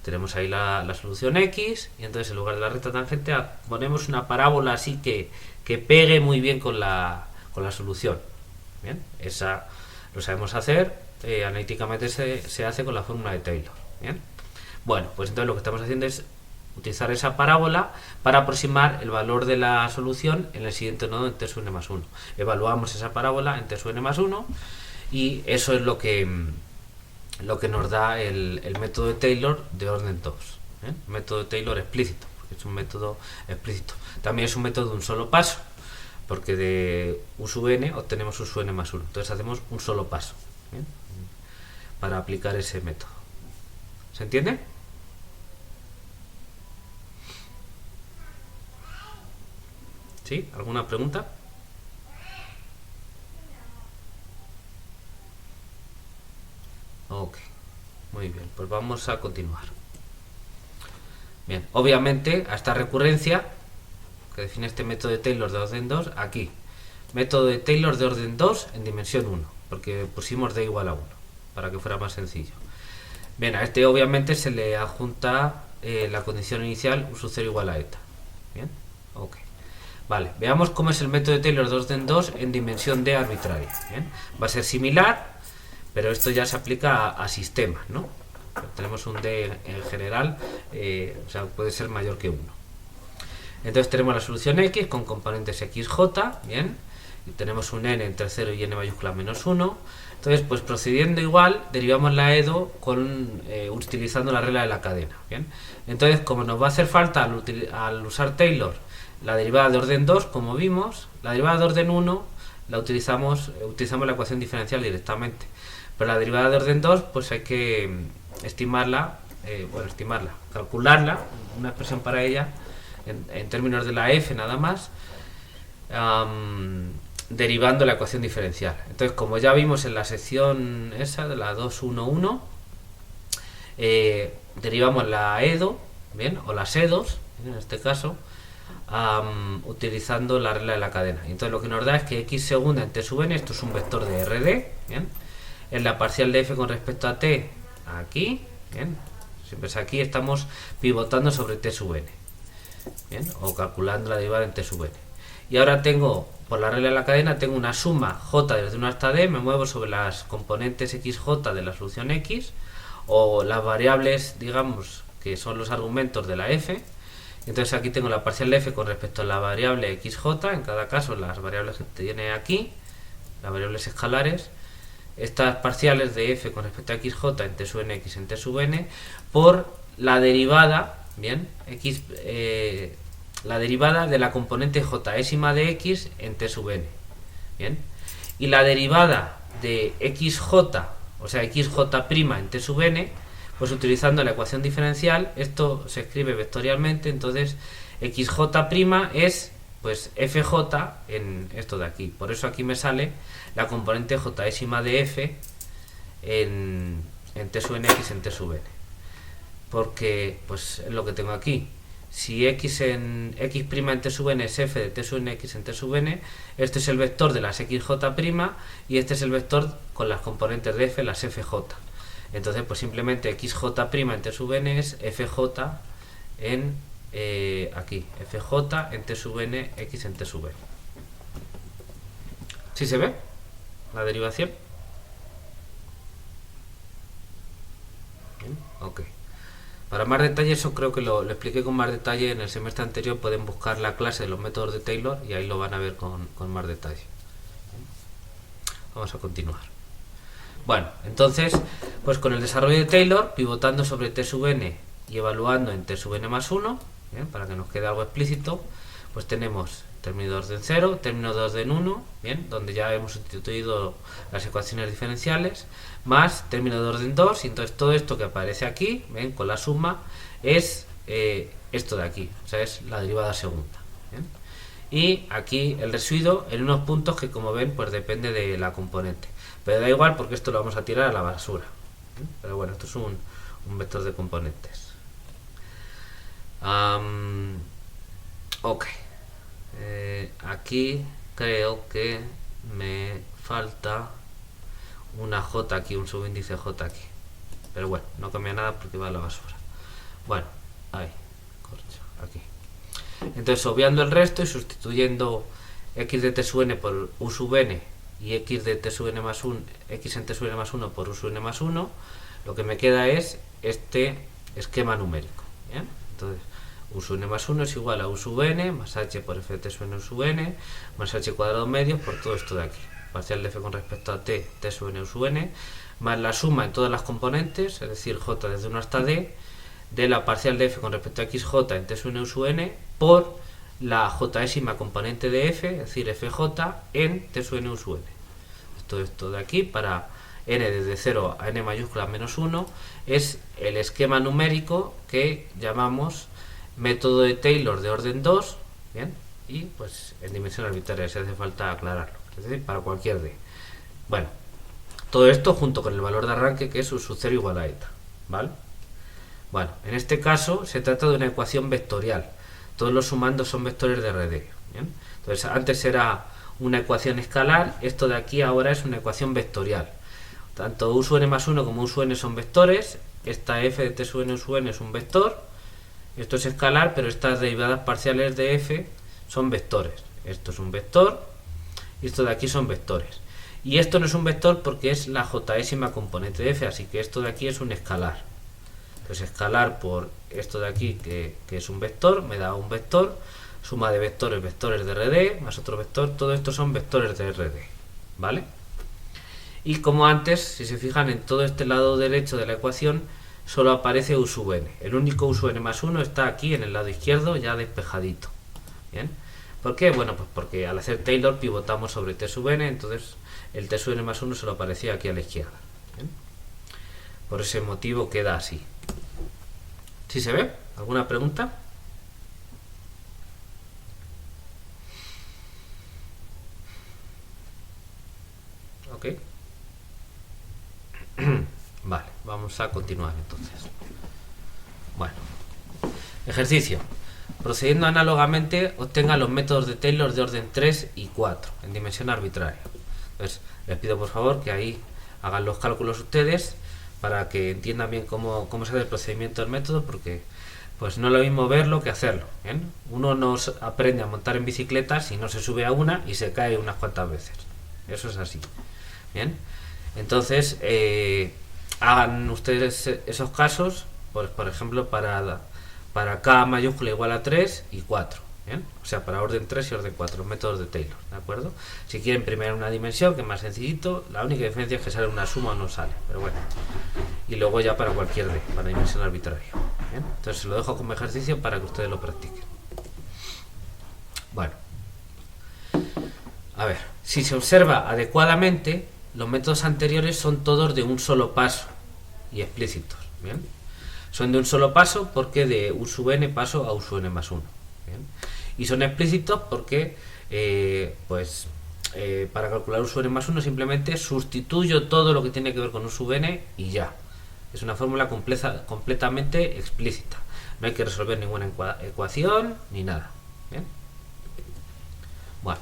Speaker 1: tenemos ahí la solución x, y entonces en lugar de la recta tangente ponemos una parábola así que pegue muy bien con la solución. Bien, esa lo sabemos hacer, analíticamente se hace con la fórmula de Taylor. Bien, bueno, pues entonces lo que estamos haciendo es utilizar esa parábola para aproximar el valor de la solución en el siguiente nodo en t sub n más 1. Evaluamos esa parábola en t sub n más 1 y eso es lo que nos da el método de Taylor de orden 2. Método de Taylor explícito, porque es un método explícito. También es un método de un solo paso, porque de u sub n obtenemos u sub n más 1. Entonces hacemos un solo paso, ¿bien?, para aplicar ese método. ¿Se entiende? ¿Sí? ¿Alguna pregunta? Ok. Muy bien, pues vamos a continuar. Bien, obviamente a esta recurrencia que define este método de Taylor de orden 2, aquí, método de Taylor de orden 2 en dimensión 1, porque pusimos d igual a 1, para que fuera más sencillo. Bien, a este obviamente se le adjunta la condición inicial u sub 0 igual a eta. Bien, ok. Vale, veamos cómo es el método de Taylor de orden 2 en dimensión d arbitraria. Bien, va a ser similar, pero esto ya se aplica a sistemas, ¿no? Tenemos un d en general, o sea, puede ser mayor que 1. Entonces tenemos la solución x con componentes xj, bien, y tenemos un n entre 0 y n mayúscula menos 1. Entonces, pues procediendo igual, derivamos la EDO utilizando la regla de la cadena, bien. Entonces, como nos va a hacer falta al usar Taylor la derivada de orden 2, como vimos, la derivada de orden 1 la utilizamos la ecuación diferencial directamente. Pero la derivada de orden 2, pues hay que calcularla, una expresión para ella, en términos de la f nada más, derivando la ecuación diferencial. Entonces, como ya vimos en la sección esa de la 211, derivamos la EDO, bien, o las EDOs, en este caso, utilizando la regla de la cadena. Entonces lo que nos da es que x segunda en t sub n, esto es un vector de RD, bien, en la parcial de f con respecto a t, aquí, bien, siempre es aquí, estamos pivotando sobre t sub n, bien, o calculando la derivada en t sub n. Y ahora tengo, por la regla de la cadena, tengo una suma j desde 1 hasta d, me muevo sobre las componentes xj de la solución x, o las variables, digamos, que son los argumentos de la f. Entonces aquí tengo la parcial de f con respecto a la variable xj, en cada caso las variables que tiene aquí, las variables escalares, estas parciales de f con respecto a xj en t sub n x en t sub n, por la derivada, bien, la derivada de la componente jésima de x en t sub n, bien, y la derivada de xj, o sea xj' en t sub n, pues utilizando la ecuación diferencial, esto se escribe vectorialmente, entonces xj' es pues fj en esto de aquí. Por eso aquí me sale la componente jésima de f en t sub n x en t sub n. Porque pues es lo que tengo aquí. Si x' en t sub n es f de t sub n x en t sub n, este es el vector de las xj' y este es el vector con las componentes de f, las fj. Entonces, pues simplemente xj' en t sub n es fj en aquí, fj en t sub n x en t sub n. ¿Sí se ve la derivación? Bien, ok. Para más detalle, eso creo que lo expliqué con más detalle en el semestre anterior. Pueden buscar la clase de los métodos de Taylor y ahí lo van a ver con más detalle. Vamos a continuar. Bueno, entonces, pues con el desarrollo de Taylor, pivotando sobre t sub n y evaluando en t sub n más 1, ¿bien? Para que nos quede algo explícito, pues tenemos término de orden 0, término de orden 1, ¿bien? Donde ya hemos sustituido las ecuaciones diferenciales, más término de orden 2, y entonces todo esto que aparece aquí, ¿ven? Con la suma, es esto de aquí, o sea, es la derivada segunda, ¿bien? Y aquí el residuo en unos puntos que, como ven, pues depende de la componente. Pero da igual porque esto lo vamos a tirar a la basura. Pero bueno, esto es un vector de componentes. Ok. Aquí creo que me falta una j aquí, un subíndice j aquí. Pero bueno, no cambia nada porque va a la basura. Bueno, ahí, corcho, aquí. Entonces, obviando el resto y sustituyendo x de t sub n por u sub n y x de t sub n más 1, x en t sub n más 1 por u sub n más 1, lo que me queda es este esquema numérico, ¿bien? Entonces, u sub n más 1 es igual a u sub n más h por f de t sub n u sub n más h cuadrado medio por todo esto de aquí, parcial de f con respecto a t sub n u sub n, más la suma en todas las componentes, es decir, j desde 1 hasta d, de la parcial de f con respecto a xj en t sub n u sub n por la jésima componente de f, es decir, fj en t sub n u sub n. Esto de aquí, para n desde 0 a n mayúscula menos 1, es el esquema numérico que llamamos método de Taylor de orden 2, ¿bien? Y pues en dimensión arbitraria, si hace falta aclararlo, es decir, para cualquier d. Bueno, todo esto junto con el valor de arranque, que es u sub 0 igual a eta, ¿vale? Bueno, en este caso se trata de una ecuación vectorial. Todos los sumandos son vectores de RD. ¿Bien? Entonces, antes era una ecuación escalar, esto de aquí ahora es una ecuación vectorial. Tanto u sub n más 1 como u sub n son vectores. Esta f de t sub n u sub n es un vector. Esto es escalar, pero estas derivadas parciales de f son vectores. Esto es un vector y esto de aquí son vectores. Y esto no es un vector porque es la jésima componente de f, así que esto de aquí es un escalar. Entonces escalar por esto de aquí, que es un vector, me da un vector, suma de vectores, vectores de RD, más otro vector, todo esto son vectores de RD, ¿vale? Y como antes, si se fijan en todo este lado derecho de la ecuación, solo aparece u sub n. El único u sub n más 1 está aquí en el lado izquierdo, ya despejadito. ¿Bien? ¿Por qué? Bueno, pues porque al hacer Taylor pivotamos sobre t sub n, entonces el t sub n más 1 solo aparecía aquí a la izquierda. ¿Bien? Por ese motivo queda así. ¿Sí se ve? ¿Alguna pregunta? Ok. Vale, vamos a continuar entonces. Bueno, ejercicio. Procediendo análogamente, obtenga los métodos de Taylor de orden 3 y 4 en dimensión arbitraria. Entonces, les pido por favor que ahí hagan los cálculos ustedes para que entiendan bien cómo se hace el procedimiento del método, porque pues no es lo mismo verlo que hacerlo. ¿Bien? Uno no aprende a montar en bicicleta si no se sube a una y se cae unas cuantas veces. Eso es así. Bien, entonces hagan ustedes esos casos, por ejemplo, para k mayúscula igual a 3 y 4. ¿Bien? O sea, para orden 3 y orden 4, los métodos de Taylor, ¿de acuerdo? Si quieren primero una dimensión, que es más sencillito, la única diferencia es que sale una suma o no sale, pero bueno. Y luego ya para cualquier D, para dimensión arbitraria. ¿Bien? Entonces lo dejo como ejercicio para que ustedes lo practiquen. Bueno, a ver, si se observa adecuadamente, los métodos anteriores son todos de un solo paso y explícitos. ¿Bien? Son de un solo paso porque de u sub n paso a u sub n más 1. ¿Bien? Y son explícitos porque para calcular u sub n más 1 simplemente sustituyo todo lo que tiene que ver con u sub n y ya. Es una fórmula completamente explícita. No hay que resolver ninguna ecuación ni nada. ¿Bien? Bueno,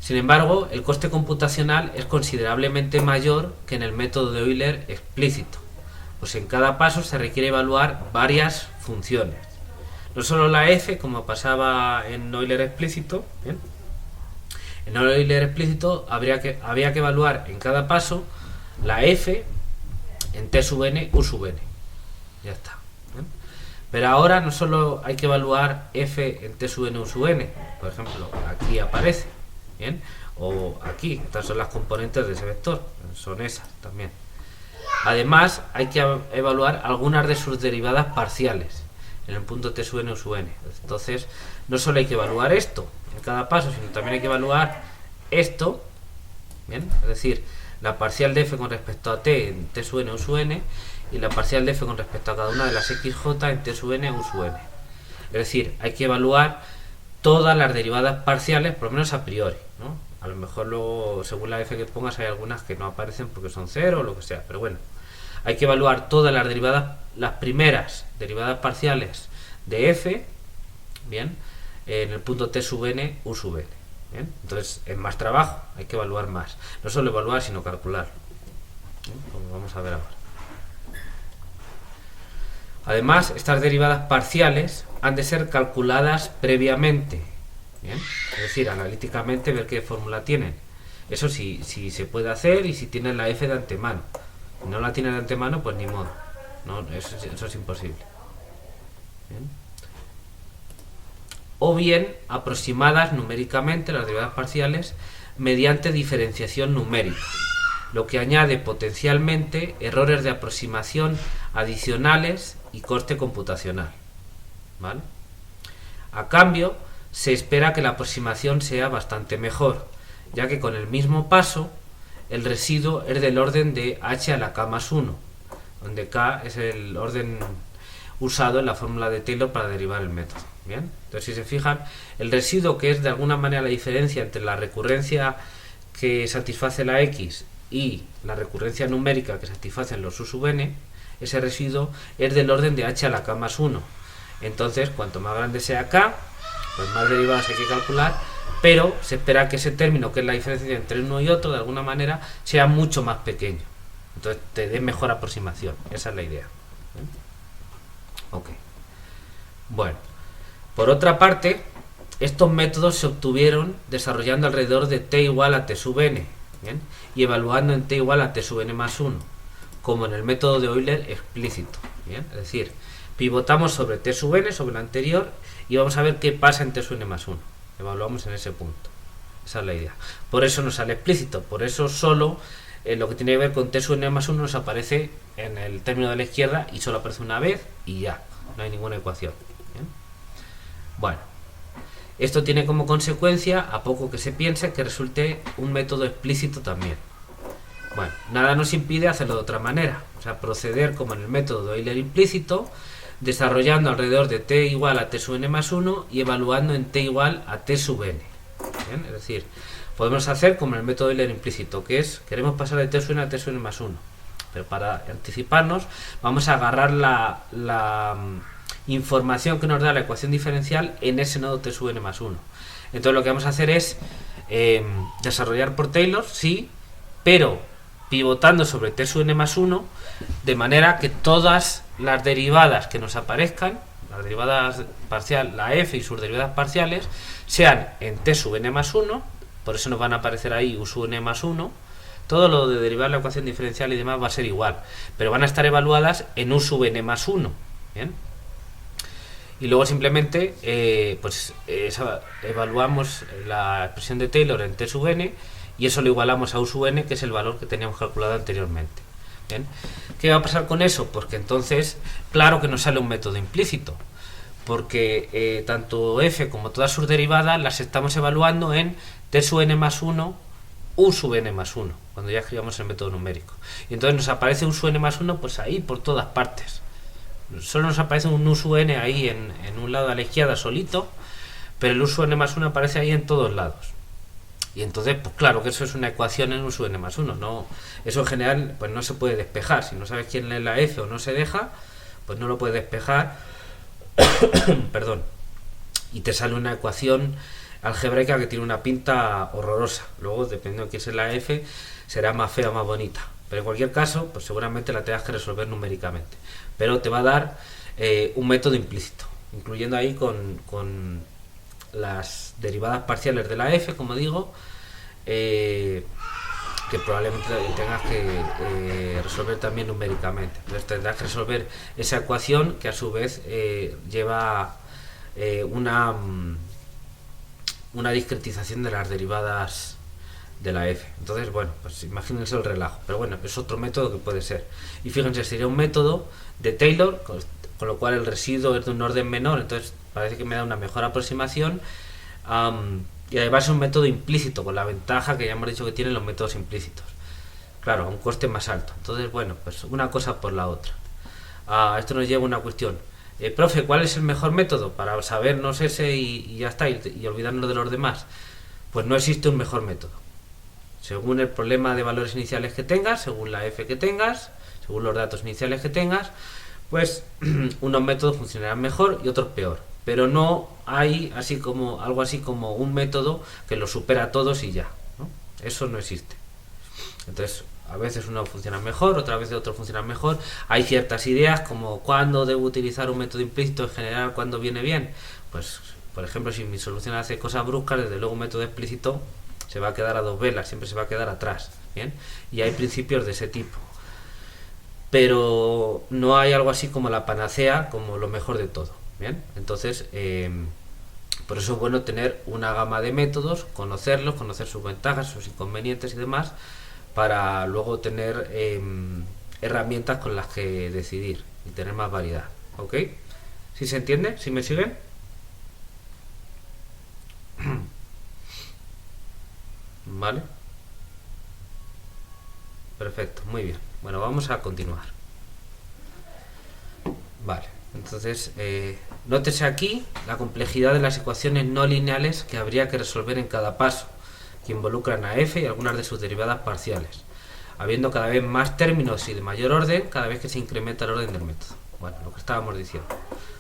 Speaker 1: sin embargo, el coste computacional es considerablemente mayor que en el método de Euler explícito, pues en cada paso se requiere evaluar varias funciones. No solo la f, como pasaba en Euler explícito. ¿Bien? En Euler explícito había que evaluar en cada paso la f en t sub n, u sub n. Ya está. ¿Bien? Pero ahora no solo hay que evaluar f en t sub n, u sub n. Por ejemplo, aquí aparece. ¿Bien? O aquí, estas son las componentes de ese vector. Son esas también. Además, hay que evaluar algunas de sus derivadas parciales en el punto t sub n, u sub n. Entonces, no solo hay que evaluar esto en cada paso, sino también hay que evaluar esto. ¿Bien? Es decir, la parcial de f con respecto a t en t sub n, u sub n, y la parcial de f con respecto a cada una de las xj en t sub n, u sub n. Es decir, hay que evaluar todas las derivadas parciales, por lo menos a priori, ¿no? A lo mejor luego, según la f que pongas, hay algunas que no aparecen porque son 0 o lo que sea, pero bueno, hay que evaluar todas las derivadas, las primeras derivadas parciales de f, bien, en el punto t sub n, u sub n. ¿Bien? Entonces es más trabajo, hay que evaluar más, no solo evaluar sino calcular. ¿Bien? Como vamos a ver ahora. Además, estas derivadas parciales han de ser calculadas previamente. ¿Bien? Es decir, analíticamente ver qué fórmula tienen. Eso sí se puede hacer, y si tienen la f de antemano. Si no la tienen de antemano, pues ni modo. No, eso es imposible. ¿Bien? O bien aproximadas numéricamente las derivadas parciales mediante diferenciación numérica, lo que añade potencialmente errores de aproximación adicionales y coste computacional. ¿Vale? A cambio, se espera que la aproximación sea bastante mejor, ya que con el mismo paso el residuo es del orden de h a la k más 1, donde k es el orden usado en la fórmula de Taylor para derivar el método. ¿Bien? Entonces, si se fijan, el residuo, que es de alguna manera la diferencia entre la recurrencia que satisface la x y la recurrencia numérica que satisfacen los u sub n, ese residuo es del orden de h a la k más 1. Entonces, cuanto más grande sea k, pues más derivadas hay que calcular, pero se espera que ese término, que es la diferencia entre uno y otro, de alguna manera, sea mucho más pequeño. Entonces te dé mejor aproximación. Esa es la idea. Ok. Bueno, por otra parte, estos métodos se obtuvieron desarrollando alrededor de t igual a t sub n, ¿bien? Y evaluando en t igual a t sub n más 1, como en el método de Euler explícito, ¿bien? Es decir, pivotamos sobre t sub n, sobre el anterior, y vamos a ver qué pasa en t sub n más 1. Evaluamos en ese punto. Esa es la idea. Por eso nos sale explícito, por eso solo lo que tiene que ver con t sub n más 1 nos aparece en el término de la izquierda y solo aparece una vez y ya, no hay ninguna ecuación. ¿Bien? Bueno, esto tiene como consecuencia, a poco que se piense, que resulte un método explícito también. Bueno, nada nos impide hacerlo de otra manera, o sea, proceder como en el método de Euler implícito, desarrollando alrededor de t igual a t sub n más 1 y evaluando en t igual a t sub n. ¿Bien? Es decir, podemos hacer como en el método de Euler implícito, que es, queremos pasar de t sub n a t sub n más 1. Pero para anticiparnos, vamos a agarrar la información que nos da la ecuación diferencial en ese nodo t sub n más 1. Entonces lo que vamos a hacer es desarrollar por Taylor, sí, pero pivotando sobre t sub n más 1, de manera que todas las derivadas que nos aparezcan, las derivadas parciales, la f y sus derivadas parciales, sean en t sub n más 1, por eso nos van a aparecer ahí u sub n más 1, todo lo de derivar la ecuación diferencial y demás va a ser igual, pero van a estar evaluadas en u sub n más 1, ¿bien? Y luego simplemente evaluamos la expresión de Taylor en t sub n y eso lo igualamos a u sub n, que es el valor que teníamos calculado anteriormente. ¿Bien? ¿Qué va a pasar con eso? Pues que entonces, claro que nos sale un método implícito, porque tanto f como todas sus derivadas las estamos evaluando en t sub n más 1, u sub n más 1, cuando ya escribamos el método numérico. Y entonces nos aparece un sub n más 1 pues ahí por todas partes. Solo nos aparece un u sub n ahí en un lado a la izquierda solito, pero el u sub n más 1 aparece ahí en todos lados. Y entonces, pues claro que eso es una ecuación en u sub n más 1. No, eso en general pues no se puede despejar. Si no sabes quién es la f o no se deja, pues no lo puedes despejar. Perdón. Y te sale una ecuación algebraica que tiene una pinta horrorosa. Luego, dependiendo de quién sea la f, será más fea o más bonita. Pero en cualquier caso, pues seguramente la tengas que resolver numéricamente. Pero te va a dar un método implícito, incluyendo ahí con las derivadas parciales de la f, como digo, que probablemente tengas que resolver también numéricamente. Entonces tendrás que resolver esa ecuación que a su vez lleva una discretización de las derivadas de la f. Entonces, bueno, pues imagínense el relajo, pero bueno, es otro método que puede ser. Y fíjense, sería un método de Taylor, con lo cual el residuo es de un orden menor, entonces parece que me da una mejor aproximación, y además es un método implícito, con la ventaja que ya hemos dicho que tienen los métodos implícitos, claro, a un coste más alto. Entonces, bueno, pues una cosa por la otra. Esto nos lleva a una cuestión. Profe, ¿cuál es el mejor método para sabernos ese y ya está, y olvidarnos de los demás? Pues no existe un mejor método. Según el problema de valores iniciales que tengas, según la f que tengas, según los datos iniciales que tengas, pues unos métodos funcionarán mejor y otros peor. Pero no hay algo así como un método que lo supera a todos y ya, ¿no? Eso no existe. Entonces, a veces uno funciona mejor, otras veces otro funciona mejor. Hay ciertas ideas como cuándo debo utilizar un método implícito en general, cuándo viene bien. Pues, por ejemplo, si mi solución hace cosas bruscas, desde luego un método explícito se va a quedar a dos velas, siempre se va a quedar atrás, ¿bien? Y hay principios de ese tipo. Pero no hay algo así como la panacea, como lo mejor de todo, ¿bien? Entonces, por eso es bueno tener una gama de métodos, conocerlos, conocer sus ventajas, sus inconvenientes y demás, para luego tener herramientas con las que decidir y tener más variedad, ¿ok? ¿Sí se entiende? ¿Sí me siguen? ¿Vale? Perfecto, muy bien. Bueno, vamos a continuar. Vale, entonces nótese aquí la complejidad de las ecuaciones no lineales que habría que resolver en cada paso, que involucran a f y algunas de sus derivadas parciales. habiendo cada vez más términos y de mayor orden cada vez que se incrementa el orden del método. Bueno, lo que estábamos diciendo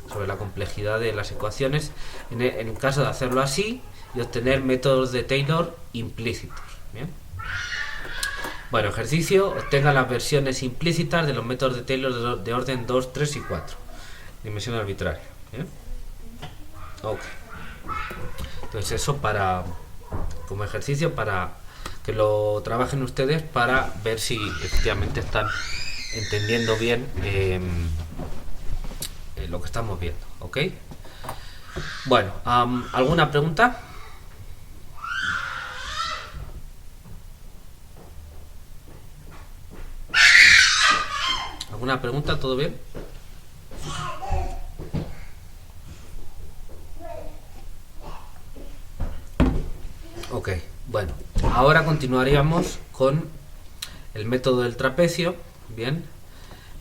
Speaker 1: sobre la complejidad de las ecuaciones en el caso de hacerlo así y obtener métodos de Taylor implícitos. ¿Bien? Bueno, ejercicio: obtenga las versiones implícitas de los métodos de Taylor de orden 2, 3 y 4. Dimensión arbitraria. ¿Bien? Ok. Entonces eso como ejercicio para que lo trabajen ustedes para ver si efectivamente están entendiendo bien lo que estamos viendo. ¿Ok? Bueno, ¿alguna pregunta? ¿Alguna pregunta? ¿Todo bien? Ok, bueno, ahora continuaríamos con el método del trapecio, bien,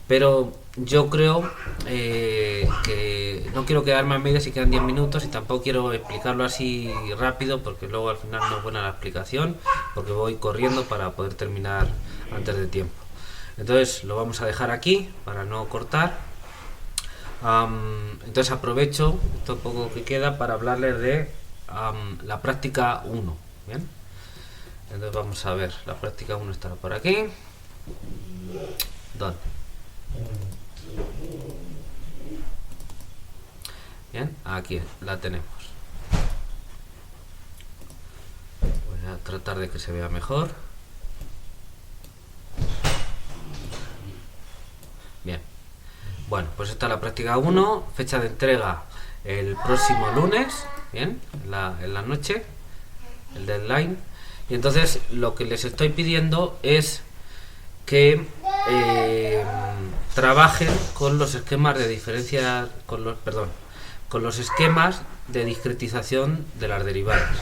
Speaker 1: pero yo creo que no quiero quedarme a medias si quedan 10 minutos y tampoco quiero explicarlo así rápido porque luego al final no es buena la explicación porque voy corriendo para poder terminar antes de tiempo. Entonces lo vamos a dejar aquí para no cortar. Entonces aprovecho esto poco que queda para hablarles de la práctica 1. Bien, entonces vamos a ver, la práctica 1 estará por aquí. ¿Dónde? Bien, aquí la tenemos. Voy a tratar de que se vea mejor. Bien, bueno, pues esta es la práctica 1, fecha de entrega el próximo lunes, bien, en la noche, el deadline. Y entonces lo que les estoy pidiendo es que trabajen con los esquemas de diferencia, con los esquemas de discretización de las derivadas.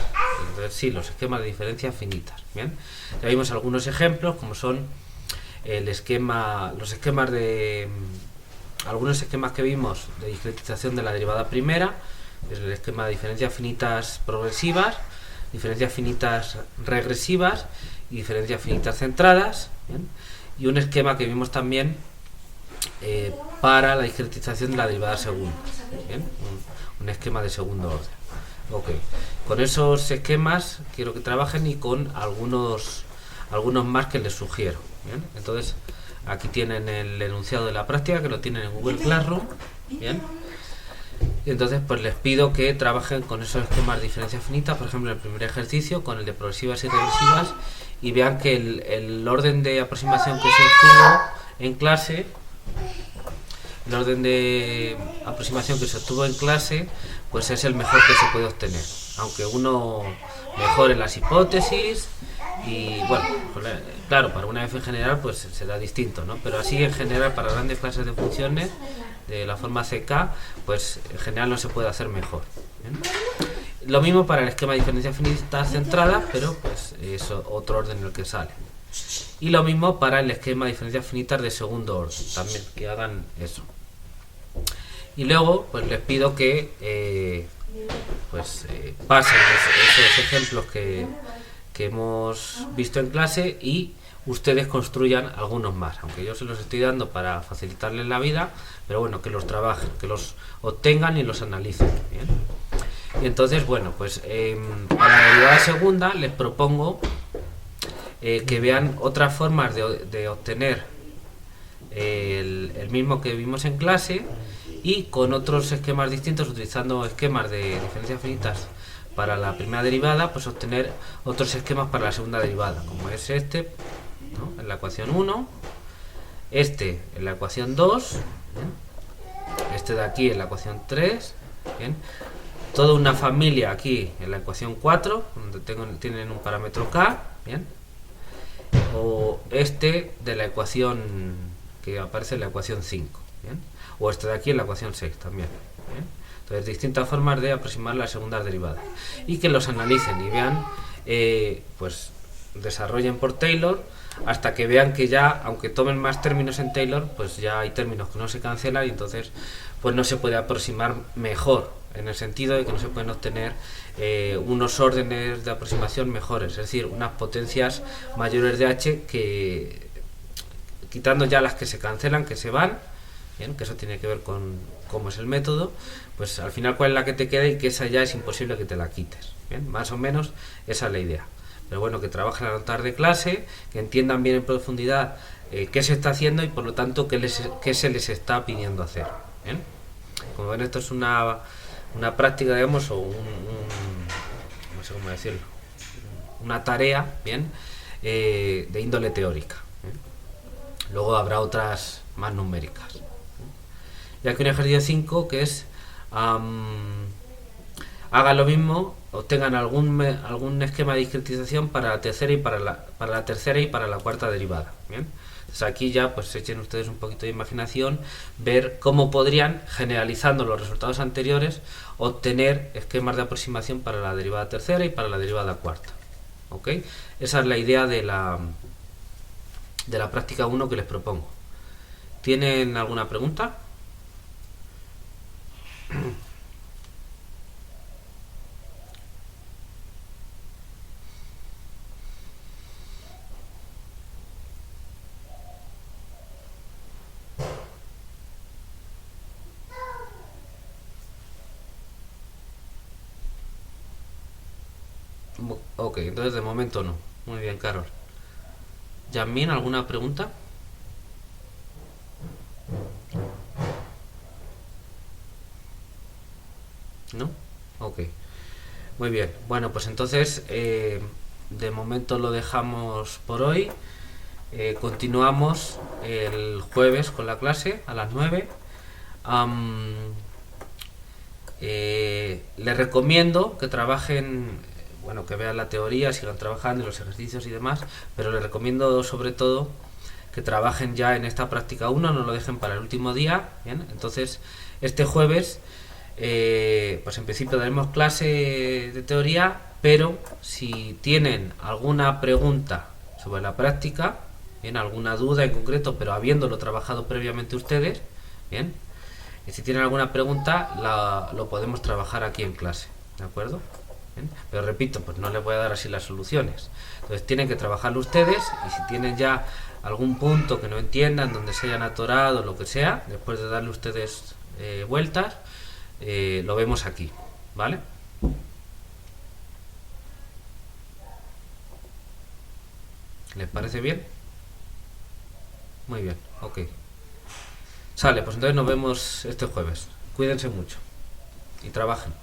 Speaker 1: Entonces, sí, los esquemas de diferencia finitas. Bien, ya vimos algunos ejemplos como son algunos esquemas que vimos de discretización de la derivada primera, es el esquema de diferencias finitas progresivas, diferencias finitas regresivas y diferencias finitas centradas. ¿Bien? Y un esquema que vimos también para la discretización de la derivada segunda. ¿Bien? Un esquema de segundo orden. Okay. Con esos esquemas quiero que trabajen y con algunos más que les sugiero. ¿Bien? Entonces aquí tienen el enunciado de la práctica que lo tienen en Google Classroom. Bien, y entonces pues les pido que trabajen con esos esquemas de diferencia finita, por ejemplo en el primer ejercicio con el de progresivas y regresivas, y vean que el orden de aproximación que se obtuvo en clase, pues es el mejor que se puede obtener, aunque uno mejore las hipótesis. Y bueno, claro, para una F en general pues será distinto, ¿no? Pero así en general para grandes clases de funciones de la forma CK, pues en general no se puede hacer mejor. ¿Bien? Lo mismo para el esquema de diferencia finita centrada, pero pues es otro orden en el que sale. Y lo mismo para el esquema de diferencias finitas de segundo orden, también que hagan eso. Y luego pues les pido que pasen esos ejemplos que hemos visto en clase y ustedes construyan algunos más, aunque yo se los estoy dando para facilitarles la vida, pero bueno, que los trabajen, que los obtengan y los analicen. ¿Bien? Y entonces, bueno, pues para la derivada segunda les propongo que vean otras formas de obtener el mismo que vimos en clase y con otros esquemas distintos, utilizando esquemas de diferencias finitas para la primera derivada, pues obtener otros esquemas para la segunda derivada, como es este, ¿no? En la ecuación 1, este en la ecuación 2, ¿bien? Este de aquí en la ecuación 3, ¿bien? Toda una familia aquí en la ecuación 4, donde tienen un parámetro k, ¿bien? O este de la ecuación que aparece en la ecuación 5, ¿bien? O este de aquí en la ecuación 6 también, ¿bien? Entonces, distintas formas de aproximar las segundas derivadas y que los analicen y vean, pues desarrollen por Taylor hasta que vean que ya, aunque tomen más términos en Taylor, pues ya hay términos que no se cancelan y entonces pues no se puede aproximar mejor, en el sentido de que no se pueden obtener unos órdenes de aproximación mejores, es decir, unas potencias mayores de h que quitando ya las que se cancelan, que se van, bien, que eso tiene que ver con cómo es el método, pues al final cuál es la que te queda y que esa ya es imposible que te la quites. Bien, más o menos esa es la idea. Pero bueno, que trabajen a notar de clase, que entiendan bien en profundidad qué se está haciendo y por lo tanto qué se les está pidiendo hacer. ¿Bien? Como ven, esto es una práctica, digamos, o no sé cómo decirlo, una tarea, ¿bien? De índole teórica. ¿Bien? Luego habrá otras más numéricas. Y aquí un ejercicio 5 que es hagan lo mismo, obtengan algún esquema de discretización para la tercera y para la tercera y para la cuarta derivada. ¿Bien? Entonces aquí ya pues echen ustedes un poquito de imaginación, ver cómo podrían, generalizando los resultados anteriores, obtener esquemas de aproximación para la derivada tercera y para la derivada cuarta. ¿Ok? Esa es la idea de la práctica 1 que les propongo. ¿Tienen alguna pregunta? Ok, entonces de momento no. Muy bien, Carol. ¿Yasmín, alguna pregunta? ¿No? Ok. Muy bien. Bueno, pues entonces de momento lo dejamos por hoy. Continuamos el jueves con la clase a las 9. Les recomiendo que trabajen, bueno, que vean la teoría, sigan trabajando en los ejercicios y demás, pero les recomiendo sobre todo que trabajen ya en esta práctica 1, no lo dejen para el último día. ¿Bien? Entonces, este jueves, pues en principio daremos clase de teoría, pero si tienen alguna pregunta sobre la práctica, bien, alguna duda en concreto, pero habiéndolo trabajado previamente ustedes, bien, y si tienen alguna pregunta, lo podemos trabajar aquí en clase, ¿de acuerdo? ¿Bien? Pero repito, pues no les voy a dar así las soluciones. Entonces tienen que trabajarlo ustedes y si tienen ya algún punto que no entiendan, donde se hayan atorado, lo que sea, después de darle ustedes vueltas, lo vemos aquí, ¿vale? ¿Les parece bien? Muy bien, ok. Sale, pues entonces nos vemos este jueves. Cuídense mucho y trabajen.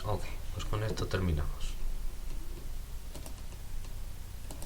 Speaker 1: Ok, pues con esto terminamos.